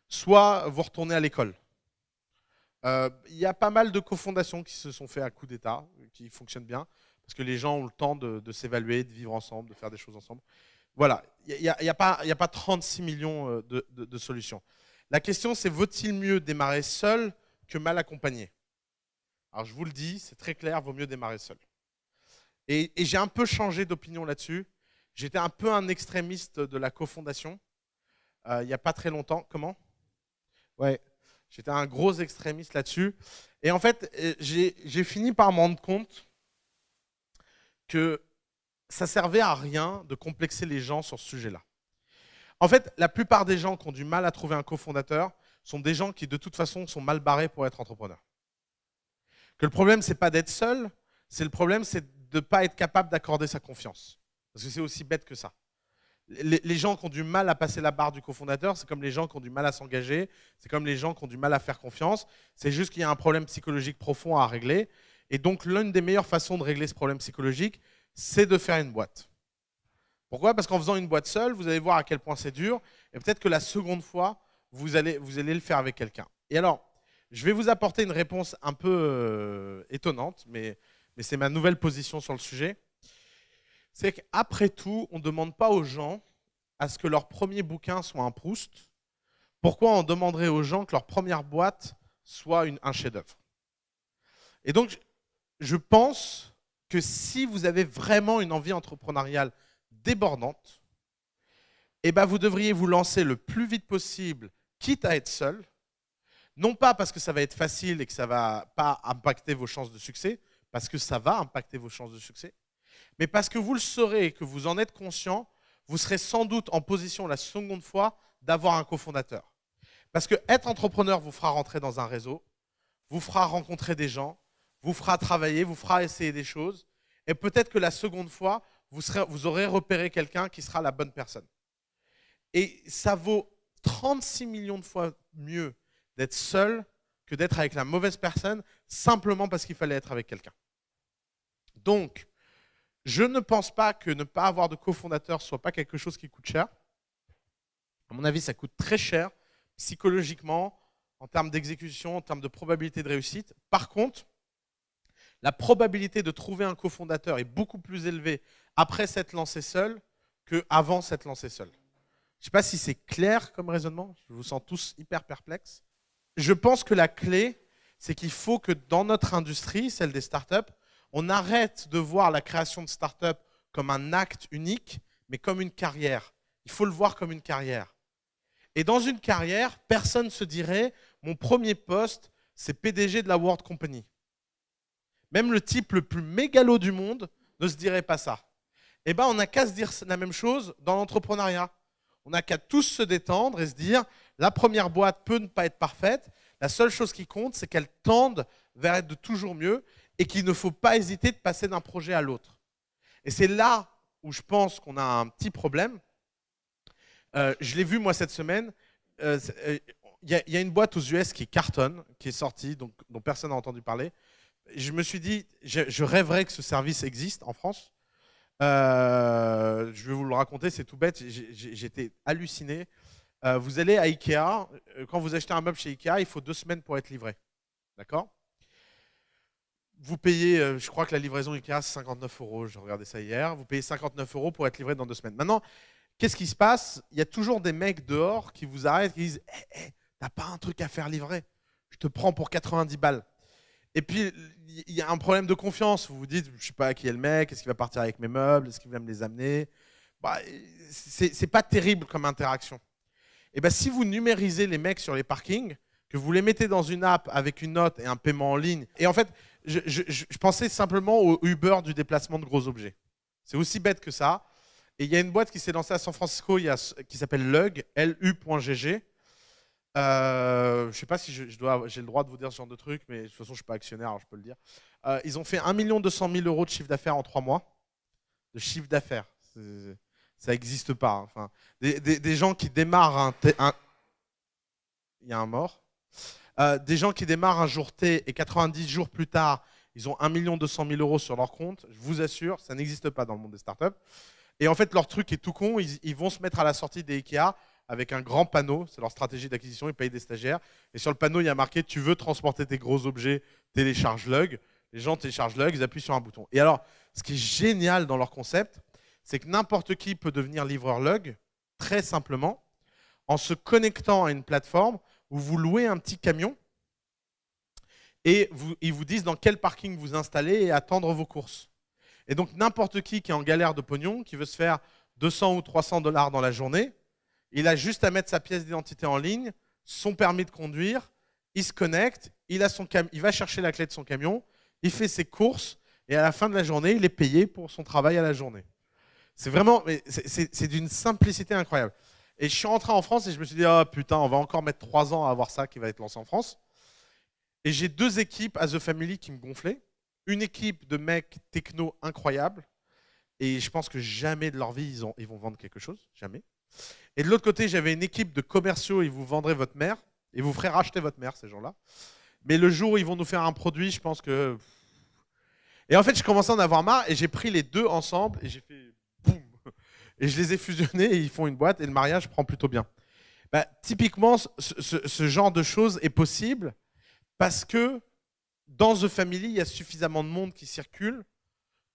soit vous retournez à l'école. Il y a pas mal de cofondations qui se sont faites à coup d'État, qui fonctionnent bien, parce que les gens ont le temps de s'évaluer, de vivre ensemble, de faire des choses ensemble. Voilà, il n'y a pas 36 millions de solutions. La question, c'est vaut-il mieux démarrer seul que mal accompagné? Alors je vous le dis, c'est très clair, vaut mieux démarrer seul. Et j'ai un peu changé d'opinion là-dessus. J'étais un peu un extrémiste de la cofondation. Il n'y a pas très longtemps. Comment? Ouais, j'étais un gros extrémiste là-dessus. Et en fait, j'ai fini par me rendre compte que ça servait à rien de complexer les gens sur ce sujet-là. En fait, la plupart des gens qui ont du mal à trouver un cofondateur sont des gens qui, de toute façon, sont mal barrés pour être entrepreneurs. Que le problème, c'est pas d'être seul, le problème, c'est de ne pas être capable d'accorder sa confiance. Parce que c'est aussi bête que ça. Les gens qui ont du mal à passer la barre du cofondateur, c'est comme les gens qui ont du mal à s'engager, c'est comme les gens qui ont du mal à faire confiance. C'est juste qu'il y a un problème psychologique profond à régler. Et donc, l'une des meilleures façons de régler ce problème psychologique, c'est de faire une boîte. Pourquoi? Parce qu'en faisant une boîte seule, vous allez voir à quel point c'est dur. Et peut-être que la seconde fois, vous allez le faire avec quelqu'un. Et alors, je vais vous apporter une réponse un peu étonnante, mais c'est ma nouvelle position sur le sujet. C'est qu'après tout, on ne demande pas aux gens à ce que leur premier bouquin soit un Proust. Pourquoi on demanderait aux gens que leur première boîte soit un chef-d'œuvre? Et donc, je pense que si vous avez vraiment une envie entrepreneuriale débordante, eh ben vous devriez vous lancer le plus vite possible, quitte à être seul. Non pas parce que ça va être facile et que ça ne va pas impacter vos chances de succès, parce que ça va impacter vos chances de succès, mais parce que vous le saurez et que vous en êtes conscient, vous serez sans doute en position la seconde fois d'avoir un cofondateur. Parce que être entrepreneur vous fera rentrer dans un réseau, vous fera rencontrer des gens, vous fera travailler, vous fera essayer des choses, et peut-être que la seconde fois, vous aurez repéré quelqu'un qui sera la bonne personne. Et ça vaut 36 millions de fois mieux d'être seul que d'être avec la mauvaise personne, simplement parce qu'il fallait être avec quelqu'un. Donc, je ne pense pas que ne pas avoir de cofondateur soit pas quelque chose qui coûte cher. À mon avis, ça coûte très cher, psychologiquement, en termes d'exécution, en termes de probabilité de réussite. Par contre, la probabilité de trouver un cofondateur est beaucoup plus élevée après s'être lancé seul qu'avant s'être lancé seul. Je ne sais pas si c'est clair comme raisonnement, je vous sens tous hyper perplexes. Je pense que la clé, c'est qu'il faut que dans notre industrie, celle des startups, on arrête de voir la création de startups comme un acte unique, mais comme une carrière. Il faut le voir comme une carrière. Et dans une carrière, personne ne se dirait « mon premier poste, c'est PDG de la World Company ». Même le type le plus mégalo du monde ne se dirait pas ça. Eh bien, on n'a qu'à se dire la même chose dans l'entrepreneuriat. On n'a qu'à tous se détendre et se dire la première boîte peut ne pas être parfaite. La seule chose qui compte, c'est qu'elle tende vers être de toujours mieux et qu'il ne faut pas hésiter de passer d'un projet à l'autre. Et c'est là où je pense qu'on a un petit problème. Je l'ai vu moi cette semaine. Il y a une boîte aux US qui cartonne, qui est sortie, dont personne n'a entendu parler. Je me suis dit, je rêverais que ce service existe en France. Je vais vous le raconter, c'est tout bête, j'étais halluciné. Vous allez à Ikea, quand vous achetez un meuble chez Ikea, il faut 2 semaines pour être livré. D'accord ? Vous payez, je crois que la livraison Ikea, c'est 59 €, j'ai regardé ça hier. Vous payez 59 € pour être livré dans 2 semaines. Maintenant, qu'est-ce qui se passe? Il y a toujours des mecs dehors qui vous arrêtent, qui disent t'as pas un truc à faire livrer? Je te prends pour 90 balles. Et puis, il y a un problème de confiance. Vous vous dites, je ne sais pas qui est le mec, est-ce qu'il va partir avec mes meubles, est-ce qu'il va me les amener? Bah, c'est pas terrible comme interaction. Et ben, si vous numérisez les mecs sur les parkings, que vous les mettez dans une app avec une note et un paiement en ligne, et en fait, je pensais simplement au Uber du déplacement de gros objets. C'est aussi bête que ça. Et il y a une boîte qui s'est lancée à San Francisco qui s'appelle Lug, LU.GG. Je ne sais pas si j'ai le droit de vous dire ce genre de truc, mais de toute façon, je ne suis pas actionnaire, alors je peux le dire. Ils ont fait 1 200 000 € de chiffre d'affaires en 3 mois. De chiffre d'affaires. Ça n'existe pas. Hein. Enfin, des gens qui démarrent il y a un mort. Des gens qui démarrent un jour T et 90 jours plus tard, ils ont 1 200 000 € sur leur compte. Je vous assure, ça n'existe pas dans le monde des startups. Et en fait, leur truc est tout con. Ils vont se mettre à la sortie des Ikea avec un grand panneau, c'est leur stratégie d'acquisition, ils payent des stagiaires. Et sur le panneau, il y a marqué « Tu veux transporter tes gros objets, télécharge Lug ». Les gens téléchargent Lug, ils appuient sur un bouton. Et alors, ce qui est génial dans leur concept, c'est que n'importe qui peut devenir livreur Lug, très simplement, en se connectant à une plateforme où vous louez un petit camion et ils vous disent dans quel parking vous installez et attendre vos courses. Et donc, n'importe qui est en galère de pognon, qui veut se faire 200 ou 300 $ dans la journée, il a juste à mettre sa pièce d'identité en ligne, son permis de conduire, il se connecte, il va chercher la clé de son camion, il fait ses courses et à la fin de la journée, il est payé pour son travail à la journée. C'est vraiment, c'est d'une simplicité incroyable. Et je suis rentré en France et je me suis dit, oh putain, on va encore mettre 3 ans à avoir ça qui va être lancé en France. Et j'ai 2 équipes à The Family qui me gonflaient. Une équipe de mecs techno incroyables. Et je pense que jamais de leur vie, ils vont vendre quelque chose. Jamais. Et de l'autre côté, j'avais une équipe de commerciaux, ils vous vendraient votre mère, et vous ferez racheter votre mère, ces gens-là. Mais le jour où ils vont nous faire un produit, je pense que... Et en fait, je commençais à en avoir marre, et j'ai pris les 2 ensemble, et j'ai fait boum. Et je les ai fusionnés, et ils font une boîte, et le mariage prend plutôt bien. Bah, typiquement, ce genre de choses est possible, parce que dans The Family, il y a suffisamment de monde qui circule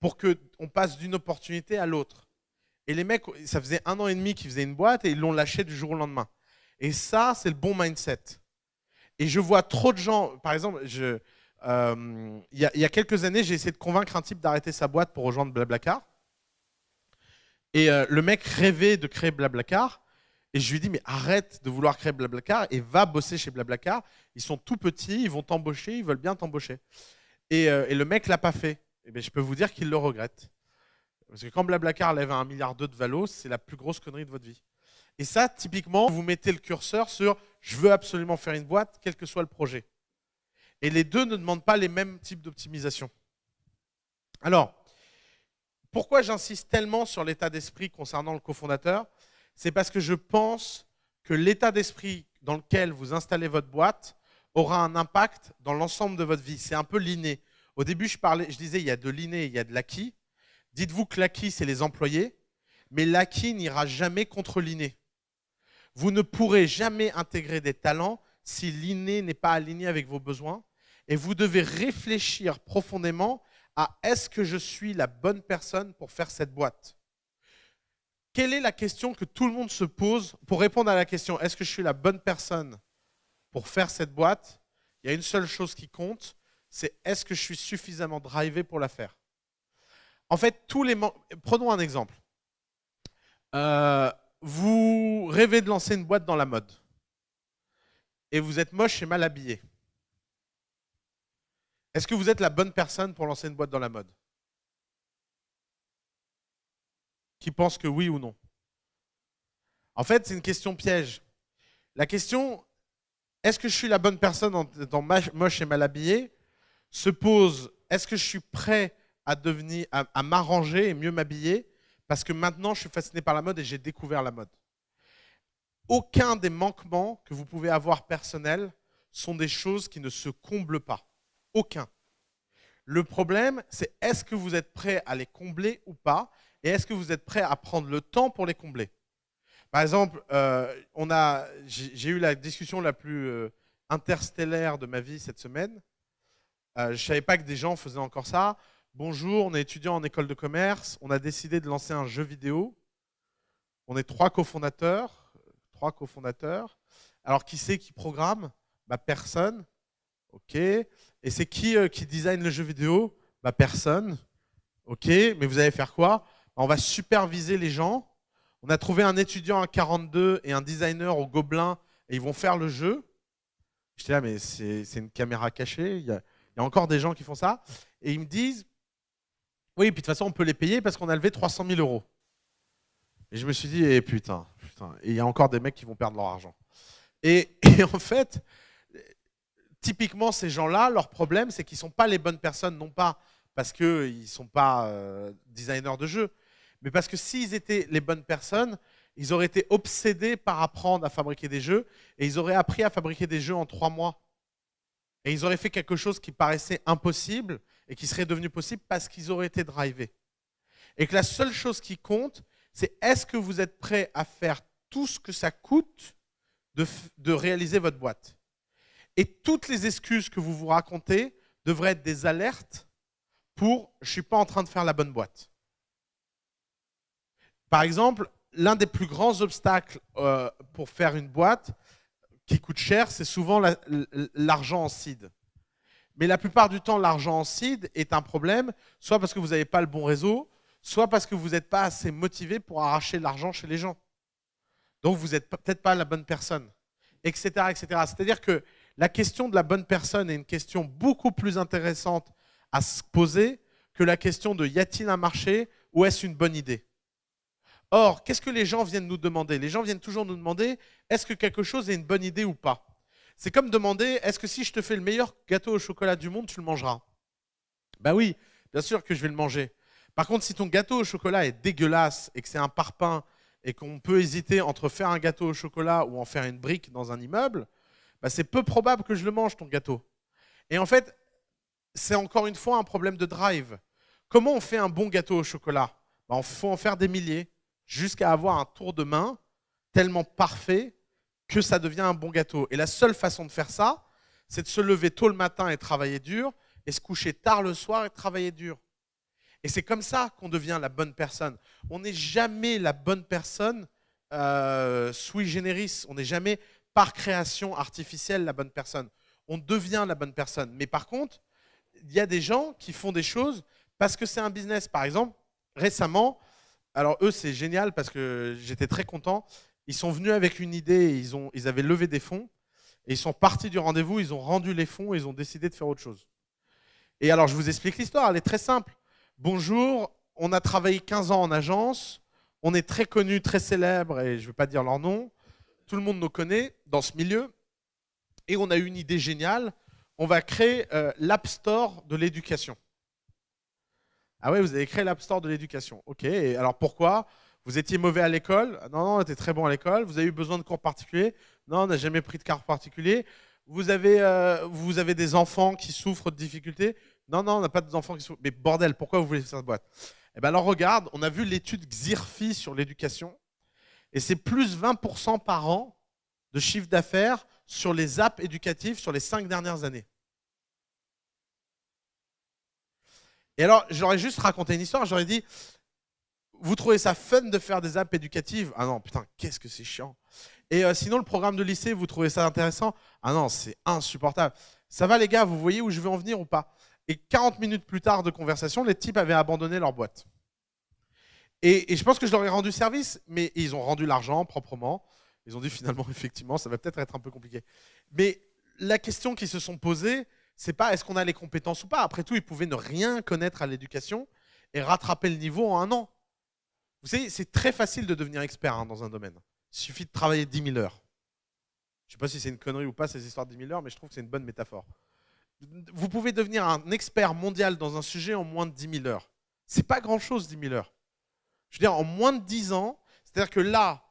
pour qu'on passe d'une opportunité à l'autre. Et les mecs, ça faisait 1 an et demi qu'ils faisaient une boîte et ils l'ont lâché du jour au lendemain. Et ça, c'est le bon mindset. Et je vois trop de gens, par exemple, il y a quelques années, j'ai essayé de convaincre un type d'arrêter sa boîte pour rejoindre Blablacar. Et le mec rêvait de créer Blablacar. Et je lui dis, mais arrête de vouloir créer Blablacar et va bosser chez Blablacar. Ils sont tout petits, ils vont t'embaucher, ils veulent bien t'embaucher. Et le mec ne l'a pas fait. Et bien, je peux vous dire qu'il le regrette. Parce que quand Blablacar lève 1,2 milliard de valo, c'est la plus grosse connerie de votre vie. Et ça, typiquement, vous mettez le curseur sur « je veux absolument faire une boîte, quel que soit le projet ». Et les deux ne demandent pas les mêmes types d'optimisation. Alors, Pourquoi j'insiste tellement sur l'état d'esprit concernant le cofondateur? C'est parce que je pense que l'état d'esprit dans lequel vous installez votre boîte aura un impact dans l'ensemble de votre vie. C'est un peu l'inné. Au début, je disais il y a de l'inné et il y a de l'acquis. Dites-vous que l'acquis, c'est les employés, mais l'acquis n'ira jamais contre l'inné. Vous ne pourrez jamais intégrer des talents si l'inné n'est pas aligné avec vos besoins. Et vous devez réfléchir profondément à est-ce que je suis la bonne personne pour faire cette boîte? Quelle est la question que tout le monde se pose pour répondre à la question est-ce que je suis la bonne personne pour faire cette boîte? Il y a une seule chose qui compte, c'est est-ce que je suis suffisamment drivé pour la faire? En fait, prenons un exemple. Vous rêvez de lancer une boîte dans la mode et vous êtes moche et mal habillé. Est-ce que vous êtes la bonne personne pour lancer une boîte dans la mode? Qui pense que oui ou non? En fait, c'est une question piège. La question, est-ce que je suis la bonne personne en étant moche et mal habillé, se pose, est-ce que je suis prêt à m'arranger et mieux m'habiller parce que maintenant je suis fasciné par la mode et j'ai découvert la mode? Aucun des manquements que vous pouvez avoir personnels sont des choses qui ne se comblent pas. Aucun. Le problème, c'est est-ce que vous êtes prêt à les combler ou pas, et est-ce que vous êtes prêt à prendre le temps pour les combler? Par exemple, j'ai eu la discussion la plus interstellaire de ma vie cette semaine. Je ne savais pas que des gens faisaient encore ça. Bonjour, on est étudiant en école de commerce, on a décidé de lancer un jeu vidéo. On est trois cofondateurs. Alors, qui c'est qui programme? Personne. OK. Et c'est qui design le jeu vidéo? Personne. OK. Mais vous allez faire quoi? On va superviser les gens. On a trouvé un étudiant à 42 et un designer au Gobelin et ils vont faire le jeu. J'étais là, mais c'est une caméra cachée. Il y a encore des gens qui font ça. Et ils me disent, oui, puis de toute façon, on peut les payer parce qu'on a levé 300 000 €. Et je me suis dit, putain. Et il y a encore des mecs qui vont perdre leur argent. Et en fait, typiquement, ces gens-là, leur problème, c'est qu'ils ne sont pas les bonnes personnes, non pas parce qu'ils ne sont pas designers de jeux, mais parce que s'ils étaient les bonnes personnes, ils auraient été obsédés par apprendre à fabriquer des jeux, et ils auraient appris à fabriquer des jeux en 3 mois. Et ils auraient fait quelque chose qui paraissait impossible, et qui serait devenu possible parce qu'ils auraient été drivés. Et que la seule chose qui compte, c'est est-ce que vous êtes prêt à faire tout ce que ça coûte de réaliser votre boîte? Et toutes les excuses que vous vous racontez devraient être des alertes pour « je ne suis pas en train de faire la bonne boîte ». Par exemple, l'un des plus grands obstacles pour faire une boîte qui coûte cher, c'est souvent l'argent en seed. Mais la plupart du temps, l'argent en seed est un problème, soit parce que vous n'avez pas le bon réseau, soit parce que vous n'êtes pas assez motivé pour arracher l'argent chez les gens. Donc, vous n'êtes peut-être pas la bonne personne, etc., etc. C'est-à-dire que la question de la bonne personne est une question beaucoup plus intéressante à se poser que la question de y a-t-il un marché ou est-ce une bonne idée? Or, qu'est-ce que les gens viennent nous demander? Les gens viennent toujours nous demander est-ce que quelque chose est une bonne idée ou pas? C'est comme demander est-ce que si je te fais le meilleur gâteau au chocolat du monde, tu le mangeras? Ben oui, bien sûr que je vais le manger. Par contre, si ton gâteau au chocolat est dégueulasse et que c'est un parpaing et qu'on peut hésiter entre faire un gâteau au chocolat ou en faire une brique dans un immeuble, c'est peu probable que je le mange, ton gâteau. Et en fait, c'est encore une fois un problème de drive. Comment on fait un bon gâteau au chocolat? Il faut en faire des milliers, jusqu'à avoir un tour de main tellement parfait que ça devient un bon gâteau. Et la seule façon de faire ça, c'est de se lever tôt le matin et travailler dur, et se coucher tard le soir et travailler dur. Et c'est comme ça qu'on devient la bonne personne. On n'est jamais la bonne personne sui generis. On n'est jamais par création artificielle la bonne personne. On devient la bonne personne. Mais par contre, il y a des gens qui font des choses parce que c'est un business. Par exemple, récemment, alors eux, c'est génial parce que j'étais très content. Ils sont venus avec une idée, et ils avaient levé des fonds, et ils sont partis du rendez-vous, ils ont rendu les fonds, et ils ont décidé de faire autre chose. Et alors, je vous explique l'histoire, elle est très simple. Bonjour, on a travaillé 15 ans en agence, on est très connus, très célèbres, et je ne vais pas dire leur nom, tout le monde nous connaît dans ce milieu, et on a eu une idée géniale, on va créer l'App Store de l'éducation. Ah ouais, vous avez créé l'App Store de l'éducation. Ok, et alors pourquoi? Vous étiez mauvais à l'école? Non, non, on était très bon à l'école. Vous avez eu besoin de cours particuliers? Non, on n'a jamais pris de cours particuliers. Vous avez des enfants qui souffrent de difficultés? Non, non, on n'a pas d'enfants qui souffrent. Mais bordel, pourquoi vous voulez faire cette boîte? Eh bien alors regarde, on a vu l'étude Xirfi sur l'éducation, et c'est plus 20% par an de chiffre d'affaires sur les apps éducatives sur les 5 dernières années. Et alors, j'aurais juste raconté une histoire, j'aurais dit, vous trouvez ça fun de faire des apps éducatives? Ah non, putain, qu'est-ce que c'est chiant. Et sinon, le programme de lycée, vous trouvez ça intéressant? Ah non, c'est insupportable. Ça va les gars, vous voyez où je veux en venir ou pas? Et 40 minutes plus tard de conversation, les types avaient abandonné leur boîte. Et je pense que je leur ai rendu service, mais ils ont rendu l'argent proprement. Ils ont dit finalement, effectivement, ça va peut-être être un peu compliqué. Mais la question qu'ils se sont posées, c'est pas est-ce qu'on a les compétences ou pas. Après tout, ils pouvaient ne rien connaître à l'éducation et rattraper le niveau en 1 an. Vous savez, c'est très facile de devenir expert dans un domaine. Il suffit de travailler 10 000 heures. Je ne sais pas si c'est une connerie ou pas, ces histoires de 10 000 heures, mais je trouve que c'est une bonne métaphore. Vous pouvez devenir un expert mondial dans un sujet en moins de 10 000 heures. C'est pas grand-chose, 10 000 heures. Je veux dire, en moins de 10 ans, c'est-à-dire que là,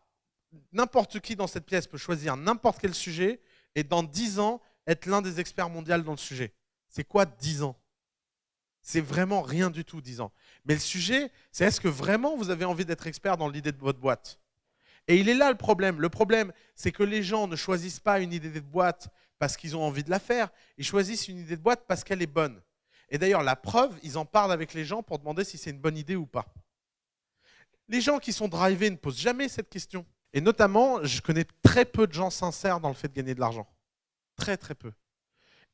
n'importe qui dans cette pièce peut choisir n'importe quel sujet et dans 10 ans, être l'un des experts mondiaux dans le sujet. C'est quoi 10 ans? C'est vraiment rien du tout, 10 ans. Mais le sujet, c'est est-ce que vraiment vous avez envie d'être expert dans l'idée de votre boîte? Et il est là le problème. Le problème, c'est que les gens ne choisissent pas une idée de boîte parce qu'ils ont envie de la faire. Ils choisissent une idée de boîte parce qu'elle est bonne. Et d'ailleurs, la preuve, ils en parlent avec les gens pour demander si c'est une bonne idée ou pas. Les gens qui sont drivés ne posent jamais cette question. Et notamment, je connais très peu de gens sincères dans le fait de gagner de l'argent. Très, très peu.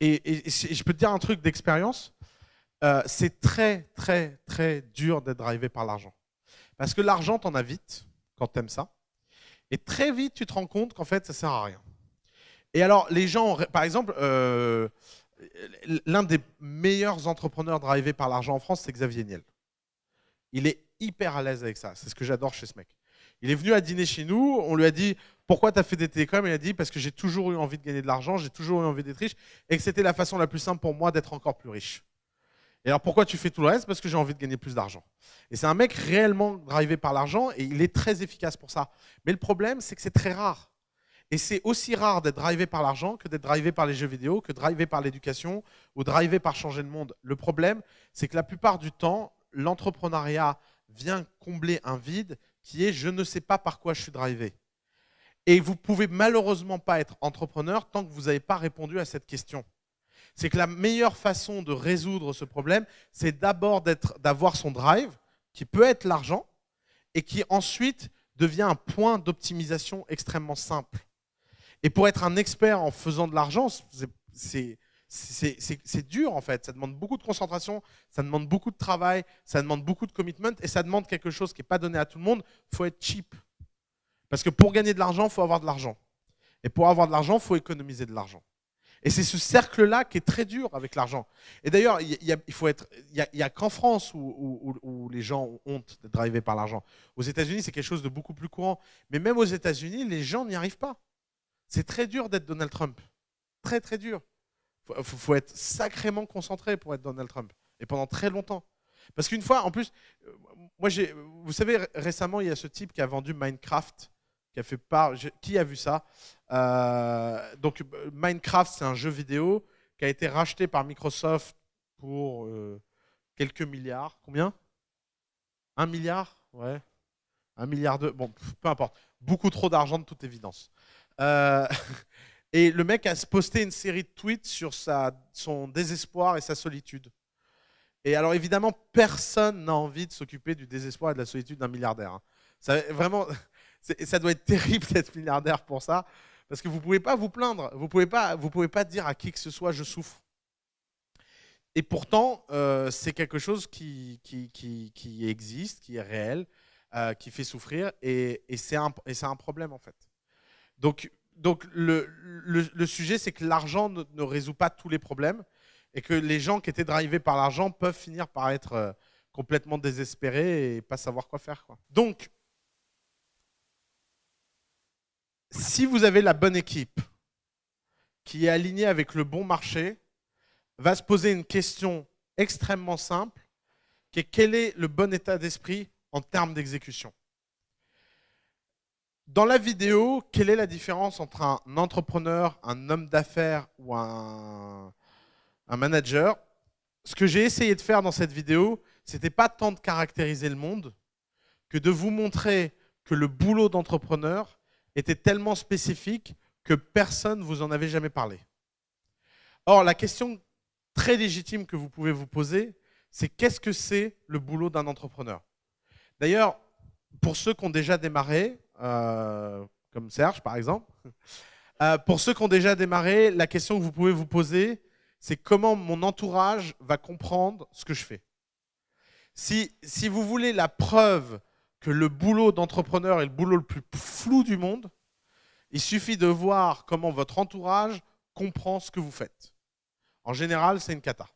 Et je peux te dire un truc d'expérience. C'est très, très, très dur d'être drivé par l'argent. Parce que l'argent, t'en as vite quand t'aimes ça. Et très vite, tu te rends compte qu'en fait, ça sert à rien. Et alors, les gens, par exemple, l'un des meilleurs entrepreneurs drivés par l'argent en France, c'est Xavier Niel. Il est hyper à l'aise avec ça. C'est ce que j'adore chez ce mec. Il est venu à dîner chez nous, on lui a dit « Pourquoi tu as fait des télécoms ?» Il a dit « Parce que j'ai toujours eu envie de gagner de l'argent, j'ai toujours eu envie d'être riche, et que c'était la façon la plus simple pour moi d'être encore plus riche. » Et alors pourquoi tu fais tout le reste? Parce que j'ai envie de gagner plus d'argent. Et c'est un mec réellement drivé par l'argent, et il est très efficace pour ça. Mais le problème, c'est que c'est très rare. Et c'est aussi rare d'être drivé par l'argent que d'être drivé par les jeux vidéo, que drivé par l'éducation, ou drivé par changer le monde. Le problème, c'est que la plupart du temps, l'entrepreneuriat vient combler un vide qui est « je ne sais pas par quoi je suis drivé ». Et vous ne pouvez malheureusement pas être entrepreneur tant que vous n'avez pas répondu à cette question. C'est que la meilleure façon de résoudre ce problème, c'est d'abord d'avoir son drive, qui peut être l'argent, et qui ensuite devient un point d'optimisation extrêmement simple. Et pour être un expert en faisant de l'argent, c'est dur en fait. Ça demande beaucoup de concentration, ça demande beaucoup de travail, ça demande beaucoup de commitment, et ça demande quelque chose qui n'est pas donné à tout le monde. Il faut être cheap. Parce que pour gagner de l'argent, il faut avoir de l'argent. Et pour avoir de l'argent, il faut économiser de l'argent. Et c'est ce cercle-là qui est très dur avec l'argent. Et d'ailleurs, il y a qu'en France où les gens ont honte d'être drivés par l'argent. Aux États-Unis, c'est quelque chose de beaucoup plus courant. Mais même aux États-Unis, les gens n'y arrivent pas. C'est très dur d'être Donald Trump. Très, très dur. Il faut être sacrément concentré pour être Donald Trump. Et pendant très longtemps. Parce qu'une fois, en plus, vous savez, récemment, il y a ce type qui a vendu Minecraft, qui a fait part. Qui a vu ça? Donc Minecraft, c'est un jeu vidéo qui a été racheté par Microsoft pour quelques milliards. Combien? 1 milliard? Ouais. 1 milliard de... Bon, peu importe. Beaucoup trop d'argent de toute évidence. Et le mec a posté une série de tweets sur son désespoir et sa solitude. Et alors évidemment, personne n'a envie de s'occuper du désespoir et de la solitude d'un milliardaire. Hein. Ça doit être terrible d'être milliardaire pour ça. Parce que vous ne pouvez pas vous plaindre, vous ne pouvez pas dire à qui que ce soit « je souffre ». Et pourtant, c'est quelque chose qui existe, qui est réel, qui fait souffrir, et c'est un problème en fait. Donc le sujet, c'est que l'argent ne résout pas tous les problèmes, et que les gens qui étaient drivés par l'argent peuvent finir par être complètement désespérés et pas savoir quoi faire, quoi. Donc, si vous avez la bonne équipe qui est alignée avec le bon marché, va se poser une question extrêmement simple. qui est quel est le bon état d'esprit en termes d'exécution. Dans la vidéo, quelle est la différence entre un entrepreneur, un homme d'affaires ou un manager? Ce que j'ai essayé de faire dans cette vidéo, c'était pas tant de caractériser le monde que de vous montrer que le boulot d'entrepreneur était tellement spécifique que personne ne vous en avait jamais parlé. Or, la question très légitime que vous pouvez vous poser, c'est qu'est-ce que c'est le boulot d'un entrepreneur? D'ailleurs, pour ceux qui ont déjà démarré, comme Serge par exemple, pour ceux qui ont déjà démarré, la question que vous pouvez vous poser, c'est comment mon entourage va comprendre ce que je fais. Si vous voulez la preuve que le boulot d'entrepreneur est le boulot le plus flou du monde, il suffit de voir comment votre entourage comprend ce que vous faites. En général, c'est une cata.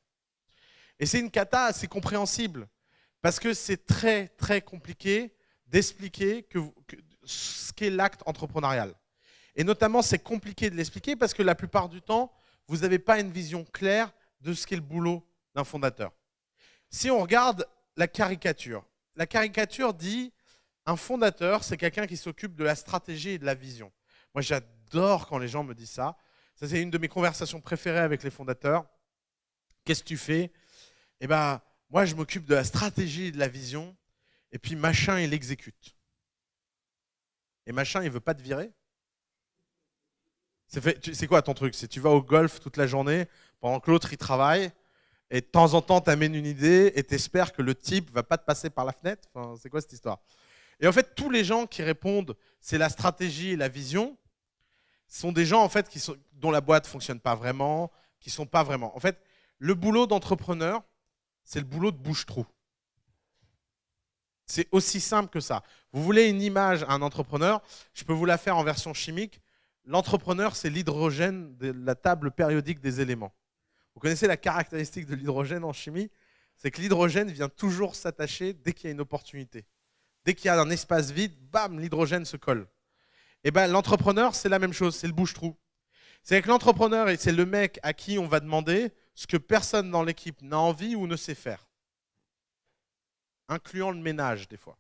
Et c'est une cata assez compréhensible, parce que c'est très, très compliqué d'expliquer ce qu'est l'acte entrepreneurial. Et notamment, c'est compliqué de l'expliquer parce que la plupart du temps, vous n'avez pas une vision claire de ce qu'est le boulot d'un fondateur. Si on regarde la caricature dit un fondateur, c'est quelqu'un qui s'occupe de la stratégie et de la vision. Moi, j'adore quand les gens me disent ça. Ça, c'est une de mes conversations préférées avec les fondateurs. Qu'est-ce que tu fais? Eh bien, moi, je m'occupe de la stratégie et de la vision, et puis machin, il exécute. Et machin, il ne veut pas te virer? C'est quoi ton truc? C'est tu vas au golf toute la journée, pendant que l'autre, il travaille, et de temps en temps, tu amènes une idée, et tu espères que le type ne va pas te passer par la fenêtre? Enfin, c'est quoi cette histoire? Et en fait, tous les gens qui répondent, c'est la stratégie et la vision, sont des gens en fait, dont la boîte ne fonctionne pas vraiment, qui ne sont pas vraiment. En fait, le boulot d'entrepreneur, c'est le boulot de bouche-trou. C'est aussi simple que ça. Vous voulez une image à un entrepreneur, je peux vous la faire en version chimique. L'entrepreneur, c'est l'hydrogène de la table périodique des éléments. Vous connaissez la caractéristique de l'hydrogène en chimie? C'est que l'hydrogène vient toujours s'attacher dès qu'il y a une opportunité. Dès qu'il y a un espace vide, bam, l'hydrogène se colle. Et ben, l'entrepreneur, c'est la même chose, c'est le bouche-trou. C'est que l'entrepreneur, c'est le mec à qui on va demander ce que personne dans l'équipe n'a envie ou ne sait faire. Incluant le ménage, des fois.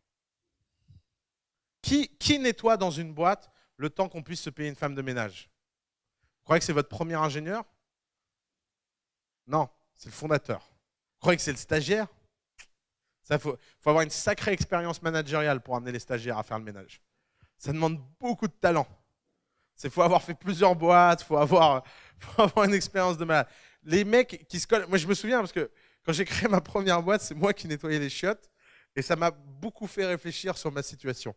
Qui nettoie dans une boîte le temps qu'on puisse se payer une femme de ménage? Vous croyez que c'est votre premier ingénieur? Non, c'est le fondateur. Vous croyez que c'est le stagiaire? Il faut avoir une sacrée expérience managériale pour amener les stagiaires à faire le ménage. Ça demande beaucoup de talent. Il faut avoir fait plusieurs boîtes, il faut avoir une expérience de malade. Les mecs qui se collent… Moi, je me souviens, parce que quand j'ai créé ma première boîte, c'est moi qui nettoyais les chiottes. Et ça m'a beaucoup fait réfléchir sur ma situation.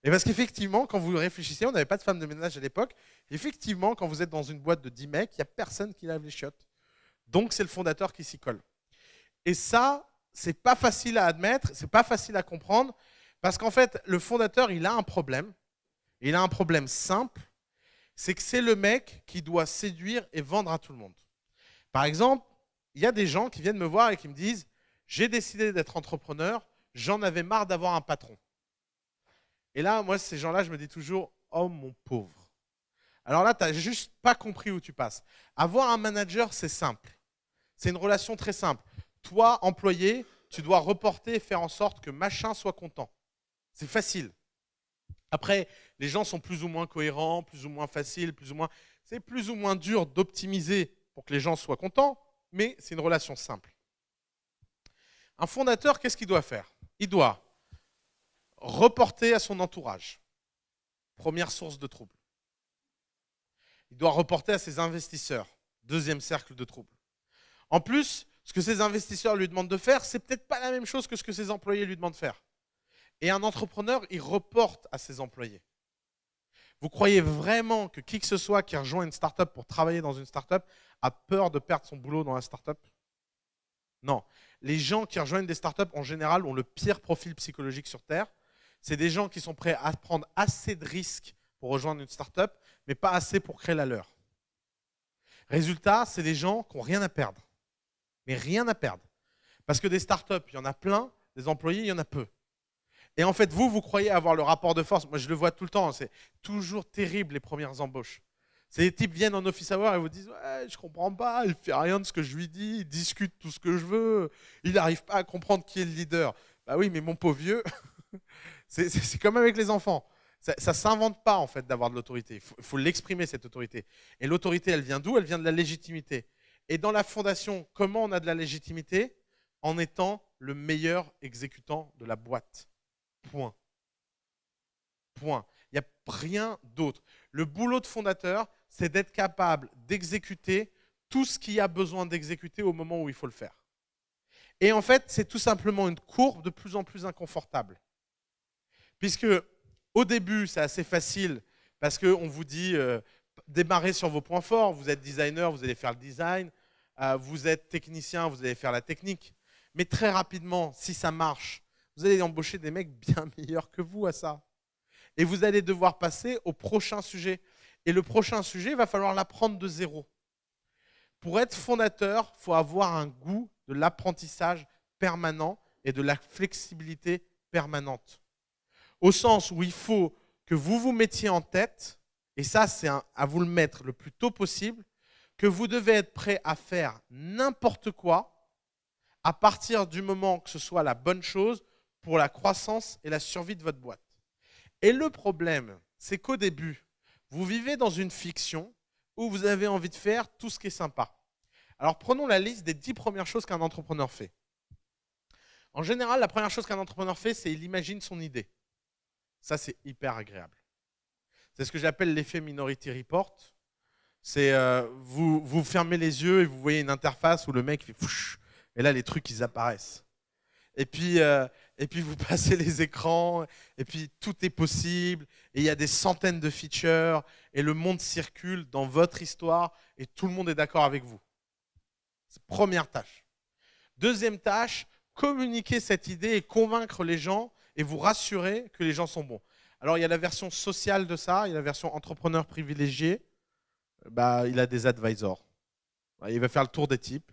Et parce qu'effectivement, quand vous réfléchissez, on n'avait pas de femme de ménage à l'époque. Effectivement, quand vous êtes dans une boîte de 10 mecs, il n'y a personne qui lave les chiottes. Donc, c'est le fondateur qui s'y colle. Et ça, c'est pas facile à admettre, c'est pas facile à comprendre, parce qu'en fait, le fondateur, il a un problème. Il a un problème simple, c'est que c'est le mec qui doit séduire et vendre à tout le monde. Par exemple, il y a des gens qui viennent me voir et qui me disent « J'ai décidé d'être entrepreneur, j'en avais marre d'avoir un patron. » Et là, moi, ces gens-là, je me dis toujours « Oh, mon pauvre ». Alors là, tu n'as juste pas compris où tu passes. Avoir un manager, c'est simple. C'est une relation très simple. Toi, employé, tu dois reporter et faire en sorte que machin soit content. C'est facile. Après, les gens sont plus ou moins cohérents, plus ou moins faciles, c'est plus ou moins dur d'optimiser pour que les gens soient contents, mais c'est une relation simple. Un fondateur, qu'est-ce qu'il doit faire? Il doit reporter à son entourage. Première source de trouble. Il doit reporter à ses investisseurs. Deuxième cercle de trouble. En plus, ce que ses investisseurs lui demandent de faire, c'est peut-être pas la même chose que ce que ses employés lui demandent de faire. Et un entrepreneur, il reporte à ses employés. Vous croyez vraiment que qui que ce soit qui rejoint une start-up pour travailler dans une start-up a peur de perdre son boulot dans la start-up? Non. Les gens qui rejoignent des start-up, en général, ont le pire profil psychologique sur Terre. C'est des gens qui sont prêts à prendre assez de risques pour rejoindre une start-up, mais pas assez pour créer la leur. Résultat, c'est des gens qui n'ont rien à perdre. Mais rien à perdre. Parce que des start-up, il y en a plein, des employés, il y en a peu. Et en fait, vous croyez avoir le rapport de force. Moi, je le vois tout le temps. C'est toujours terrible les premières embauches. Ces types viennent en office hour et vous disent ouais, je comprends pas, il fait rien de ce que je lui dis, il discute tout ce que je veux, il n'arrive pas à comprendre qui est le leader. Bah oui, mais mon pauvre vieux, c'est comme avec les enfants. Ça ne s'invente pas en fait d'avoir de l'autorité. Il faut l'exprimer cette autorité. Et l'autorité, elle vient d'où? Elle vient de la légitimité. Et dans la fondation, comment on a de la légitimité? En étant le meilleur exécutant de la boîte. Point. Point. Il n'y a rien d'autre. Le boulot de fondateur, c'est d'être capable d'exécuter tout ce qu'il y a besoin d'exécuter au moment où il faut le faire. Et en fait, c'est tout simplement une courbe de plus en plus inconfortable. Puisque au début, c'est assez facile parce qu'on vous dit démarrez sur vos points forts. Vous êtes designer, vous allez faire le design. Vous êtes technicien, vous allez faire la technique. Mais très rapidement, si ça marche, vous allez embaucher des mecs bien meilleurs que vous à ça. Et vous allez devoir passer au prochain sujet. Et le prochain sujet, il va falloir l'apprendre de zéro. Pour être fondateur, il faut avoir un goût de l'apprentissage permanent et de la flexibilité permanente. Au sens où il faut que vous vous mettiez en tête, et ça c'est à vous le mettre le plus tôt possible, que vous devez être prêt à faire n'importe quoi à partir du moment que ce soit la bonne chose pour la croissance et la survie de votre boîte. Et le problème, c'est qu'au début, vous vivez dans une fiction où vous avez envie de faire tout ce qui est sympa. Alors prenons la liste des 10 premières choses qu'un entrepreneur fait. En général, la première chose qu'un entrepreneur fait, c'est qu'il imagine son idée. Ça, c'est hyper agréable. C'est ce que j'appelle l'effet Minority Report. C'est vous fermez les yeux et vous voyez une interface où le mec fait fouch, et là les trucs ils apparaissent. Et puis vous passez les écrans et puis tout est possible et il y a des centaines de features et le monde circule dans votre histoire et tout le monde est d'accord avec vous. C'est la première tâche. Deuxième tâche, communiquer cette idée et convaincre les gens et vous rassurer que les gens sont bons. Alors il y a la version sociale de ça, il y a la version entrepreneur privilégié. Il a des advisors. Il va faire le tour des types.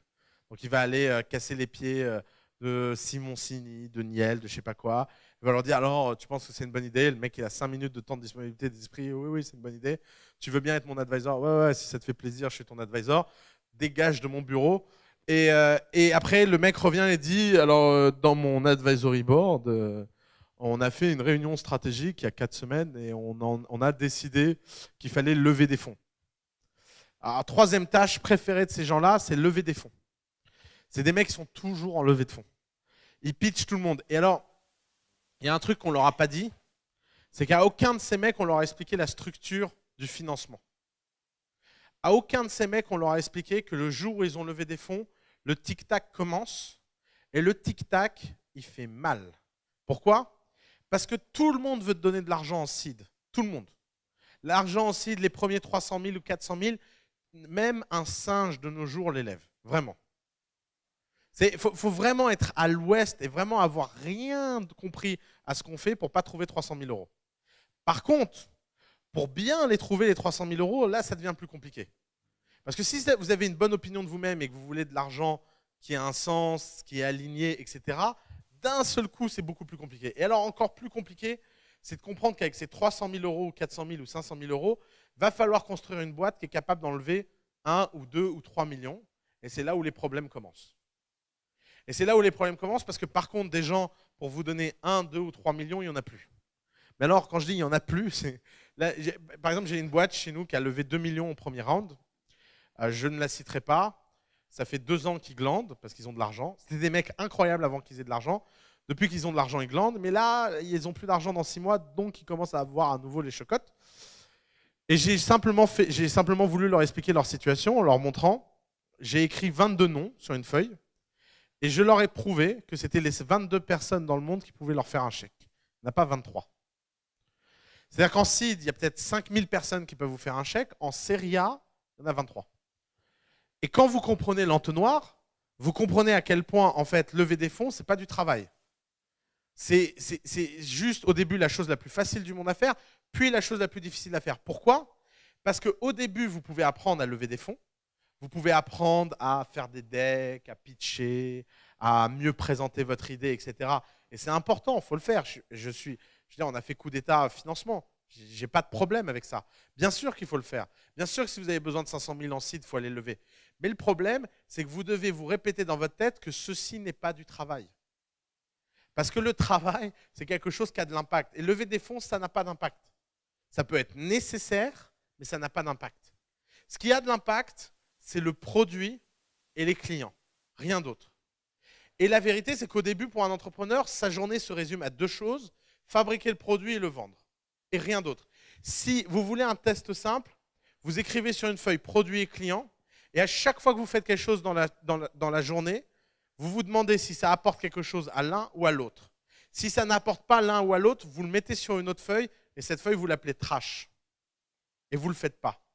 Donc il va aller casser les pieds de Simoncini, de Niel, de je sais pas quoi. Il va leur dire alors tu penses que c'est une bonne idée? Le mec il a 5 minutes de temps de disponibilité d'esprit. Oui, c'est une bonne idée. Tu veux bien être mon advisor? Ouais, si ça te fait plaisir, je suis ton advisor. Dégage de mon bureau. Et après le mec revient et dit alors dans mon advisory board, on a fait une réunion stratégique il y a 4 semaines et on a décidé qu'il fallait lever des fonds. Alors, troisième tâche préférée de ces gens-là, c'est lever des fonds. C'est des mecs qui sont toujours en levée de fonds. Ils pitchent tout le monde. Et alors, il y a un truc qu'on leur a pas dit, c'est qu'à aucun de ces mecs, on leur a expliqué la structure du financement. À aucun de ces mecs, on leur a expliqué que le jour où ils ont levé des fonds, le tic-tac commence. Et le tic-tac, il fait mal. Pourquoi? Parce que tout le monde veut te donner de l'argent en seed. Tout le monde. L'argent en seed, les premiers 300 000 ou 400 000, même un singe de nos jours l'élève. Vraiment. Il faut vraiment être à l'ouest et vraiment avoir rien compris à ce qu'on fait pour ne pas trouver 300 000 euros. Par contre, pour bien les trouver, les 300 000 euros, là, ça devient plus compliqué. Parce que si vous avez une bonne opinion de vous-même et que vous voulez de l'argent qui a un sens, qui est aligné, etc., d'un seul coup, c'est beaucoup plus compliqué. Et alors, encore plus compliqué, c'est de comprendre qu'avec ces 300 000 euros, ou 400 000 ou 500 000 euros, va falloir construire une boîte qui est capable d'enlever 1 ou 2 ou 3 millions. Et c'est là où les problèmes commencent. Et c'est là où les problèmes commencent parce que par contre, des gens, pour vous donner 1, 2 ou 3 millions, il n'y en a plus. Mais alors, quand je dis il n'y en a plus, c'est... Là, par exemple, j'ai une boîte chez nous qui a levé 2 millions au premier round. Je ne la citerai pas. Ça fait 2 ans qu'ils glandent parce qu'ils ont de l'argent. C'était des mecs incroyables avant qu'ils aient de l'argent. Depuis qu'ils ont de l'argent, ils glandent. Mais là, ils n'ont plus d'argent dans 6 mois, donc ils commencent à avoir à nouveau les chocottes. Et j'ai simplement voulu leur expliquer leur situation en leur montrant. J'ai écrit 22 noms sur une feuille. Et je leur ai prouvé que c'était les 22 personnes dans le monde qui pouvaient leur faire un chèque. Il n'y en a pas 23. C'est-à-dire qu'en seed, il y a peut-être 5000 personnes qui peuvent vous faire un chèque. En série A, il y en a 23. Et quand vous comprenez l'entonnoir, vous comprenez à quel point, en fait, lever des fonds, ce n'est pas du travail. C'est juste au début la chose la plus facile du monde à faire, puis la chose la plus difficile à faire. Pourquoi? Parce qu'au début, vous pouvez apprendre à lever des fonds. Vous pouvez apprendre à faire des decks, à pitcher, à mieux présenter votre idée, etc. Et c'est important, il faut le faire. On a fait coup d'état financement. J'ai pas de problème avec ça. Bien sûr qu'il faut le faire. Bien sûr que si vous avez besoin de 500 000 en seed, il faut aller le lever. Mais le problème, c'est que vous devez vous répéter dans votre tête que ceci n'est pas du travail. Parce que le travail, c'est quelque chose qui a de l'impact. Et lever des fonds, ça n'a pas d'impact. Ça peut être nécessaire, mais ça n'a pas d'impact. Ce qui a de l'impact, c'est le produit et les clients. Rien d'autre. Et la vérité, c'est qu'au début, pour un entrepreneur, sa journée se résume à deux choses, fabriquer le produit et le vendre. Et rien d'autre. Si vous voulez un test simple, vous écrivez sur une feuille produit et client, et à chaque fois que vous faites quelque chose dans la journée, vous vous demandez si ça apporte quelque chose à l'un ou à l'autre. Si ça n'apporte pas l'un ou à l'autre, vous le mettez sur une autre feuille, et cette feuille, vous l'appelez trash. Et vous ne le faites pas.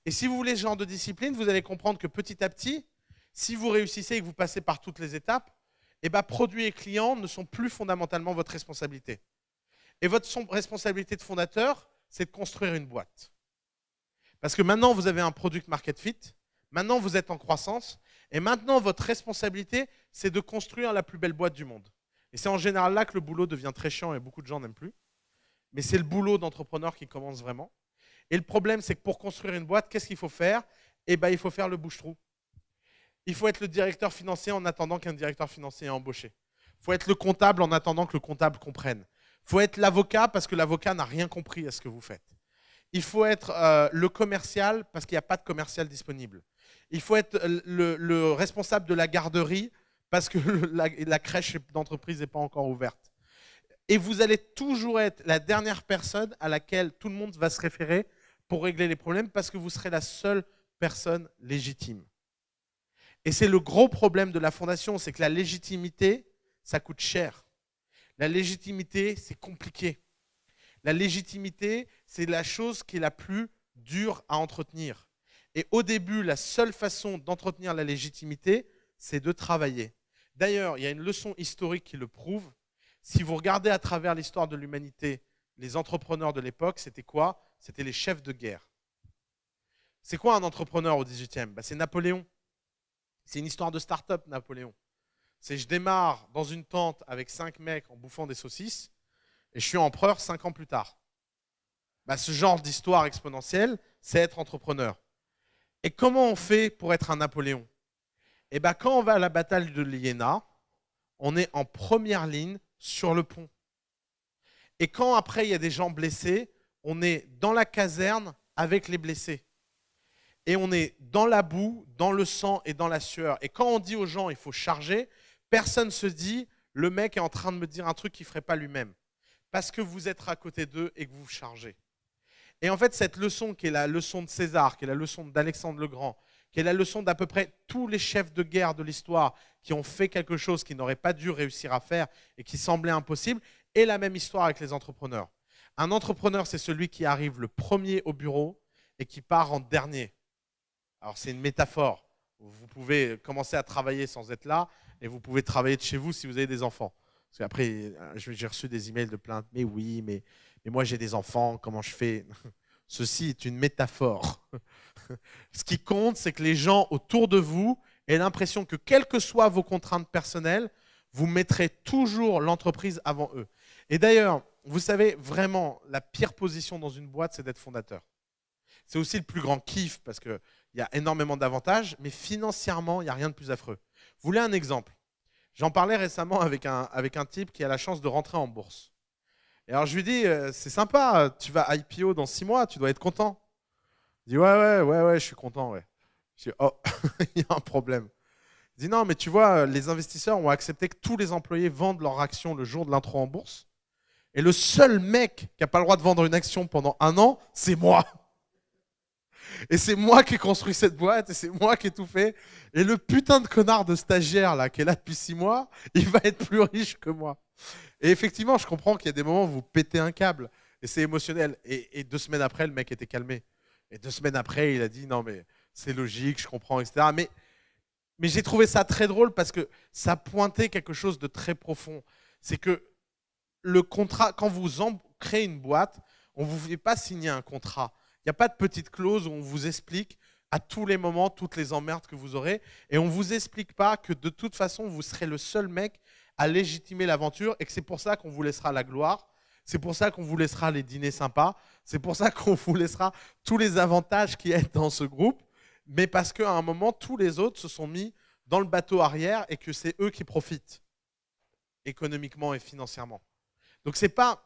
Et si vous voulez ce genre de discipline, vous allez comprendre que petit à petit, si vous réussissez et que vous passez par toutes les étapes, eh ben, produit et client ne sont plus fondamentalement votre responsabilité. Et votre responsabilité de fondateur, c'est de construire une boîte. Parce que maintenant, vous avez un product market fit, maintenant, vous êtes en croissance, et maintenant, votre responsabilité, c'est de construire la plus belle boîte du monde. Et c'est en général là que le boulot devient très chiant et beaucoup de gens n'aiment plus. Mais c'est le boulot d'entrepreneur qui commence vraiment. Et le problème, c'est que pour construire une boîte, qu'est-ce qu'il faut faire? Eh ben, il faut faire le bouche-trou. Il faut être le directeur financier en attendant qu'un directeur financier ait embauché. Il faut être le comptable en attendant que le comptable comprenne. Il faut être l'avocat parce que l'avocat n'a rien compris à ce que vous faites. Il faut être le commercial parce qu'il n'y a pas de commercial disponible. Il faut être le responsable de la garderie parce que la crèche d'entreprise n'est pas encore ouverte. Et vous allez toujours être la dernière personne à laquelle tout le monde va se référer pour régler les problèmes parce que vous serez la seule personne légitime. Et c'est le gros problème de la fondation, c'est que la légitimité, ça coûte cher. La légitimité, c'est compliqué. La légitimité, c'est la chose qui est la plus dure à entretenir. Et au début, la seule façon d'entretenir la légitimité, c'est de travailler. D'ailleurs, il y a une leçon historique qui le prouve. Si vous regardez à travers l'histoire de l'humanité, les entrepreneurs de l'époque, c'était quoi? C'était les chefs de guerre. C'est quoi un entrepreneur au 18e? C'est Napoléon. C'est une histoire de start-up, Napoléon. C'est je démarre dans une tente avec 5 mecs en bouffant des saucisses et je suis empereur 5 ans plus tard. Ce genre d'histoire exponentielle, c'est être entrepreneur. Et comment on fait pour être un Napoléon? Quand on va à la bataille de l'Iéna, on est en première ligne sur le pont. Et quand après il y a des gens blessés, on est dans la caserne avec les blessés. Et on est dans la boue, dans le sang et dans la sueur. Et quand on dit aux gens il faut charger, personne ne se dit le mec est en train de me dire un truc qu'il ne ferait pas lui-même. Parce que vous êtes à côté d'eux et que vous chargez. Et en fait, cette leçon qui est la leçon de César, qui est la leçon d'Alexandre le Grand, qui est la leçon d'à peu près tous les chefs de guerre de l'histoire qui ont fait quelque chose qu'ils n'auraient pas dû réussir à faire et qui semblait impossible, est la même histoire avec les entrepreneurs. Un entrepreneur, c'est celui qui arrive le premier au bureau et qui part en dernier. Alors, c'est une métaphore. Vous pouvez commencer à travailler sans être là et vous pouvez travailler de chez vous si vous avez des enfants. Parce qu'après, j'ai reçu des emails de plainte. Mais oui, mais moi, j'ai des enfants. Comment je fais? Ceci est une métaphore. Ce qui compte, c'est que les gens autour de vous aient l'impression que, quelles que soient vos contraintes personnelles, vous mettrez toujours l'entreprise avant eux. Et d'ailleurs, vous savez, vraiment, la pire position dans une boîte, c'est d'être fondateur. C'est aussi le plus grand kiff parce qu'il y a énormément d'avantages, mais financièrement, il n'y a rien de plus affreux. Vous voulez un exemple? J'en parlais récemment avec un type qui a la chance de rentrer en bourse. Et alors je lui dis, c'est sympa, tu vas IPO dans 6 mois, tu dois être content. Il dit, ouais, je suis content, ouais. Je dis, oh, il y a un problème. Il dit, non, mais tu vois, les investisseurs ont accepté que tous les employés vendent leurs actions le jour de l'intro en bourse. Et le seul mec qui n'a pas le droit de vendre une action pendant 1 an, c'est moi. Et c'est moi qui ai construit cette boîte, et c'est moi qui ai tout fait. Et le putain de connard de stagiaire là, qui est là depuis 6 mois, il va être plus riche que moi. Et effectivement, je comprends qu'il y a des moments où vous pétez un câble, et c'est émotionnel. Et 2 semaines après, le mec était calmé. Et 2 semaines après, il a dit, non mais c'est logique, je comprends, etc. Mais j'ai trouvé ça très drôle parce que ça pointait quelque chose de très profond. C'est que le contrat, quand vous créez une boîte, on ne vous fait pas signer un contrat. Il n'y a pas de petite clause où on vous explique à tous les moments toutes les emmerdes que vous aurez. Et on ne vous explique pas que de toute façon, vous serez le seul mec à légitimer l'aventure et que c'est pour ça qu'on vous laissera la gloire. C'est pour ça qu'on vous laissera les dîners sympas. C'est pour ça qu'on vous laissera tous les avantages qui est dans ce groupe. Mais parce qu'à un moment, tous les autres se sont mis dans le bateau arrière et que c'est eux qui profitent économiquement et financièrement. Donc c'est pas...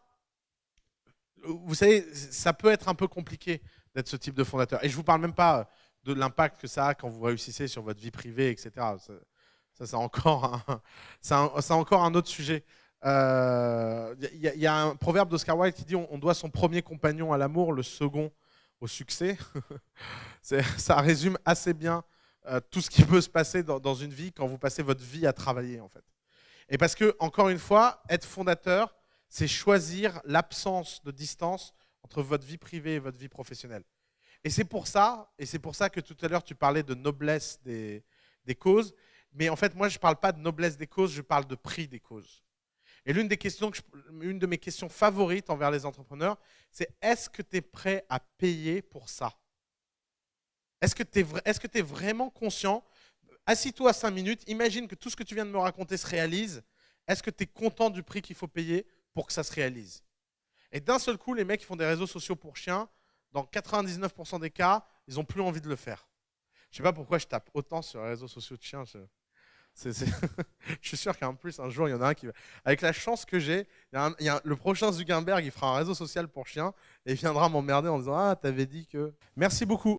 Vous savez, ça peut être un peu compliqué d'être ce type de fondateur. Et je ne vous parle même pas de l'impact que ça a quand vous réussissez sur votre vie privée, etc. Ça c'est encore, encore un autre sujet. Y a un proverbe d'Oscar Wilde qui dit on doit son premier compagnon à l'amour, le second au succès. Ça résume assez bien tout ce qui peut se passer dans une vie quand vous passez votre vie à travailler, en fait. Et parce que, encore une fois, être fondateur, c'est choisir l'absence de distance entre votre vie privée et votre vie professionnelle. Et c'est pour ça que tout à l'heure, tu parlais de noblesse des causes. Mais en fait, moi, je ne parle pas de noblesse des causes, je parle de prix des causes. Et une de mes questions favorites envers les entrepreneurs, c'est est-ce que tu es prêt à payer pour ça? Est-ce que tu es vraiment conscient? Assis-toi 5 minutes, imagine que tout ce que tu viens de me raconter se réalise. Est-ce que tu es content du prix qu'il faut payer pour que ça se réalise? Et d'un seul coup, les mecs qui font des réseaux sociaux pour chiens, dans 99% des cas, ils n'ont plus envie de le faire. Je ne sais pas pourquoi je tape autant sur les réseaux sociaux de chiens. Je suis sûr qu'en plus, un jour, il y en a un qui va... Avec la chance que j'ai, le prochain Zuckerberg, il fera un réseau social pour chiens et il viendra m'emmerder en disant « Ah, t'avais dit que… » Merci beaucoup.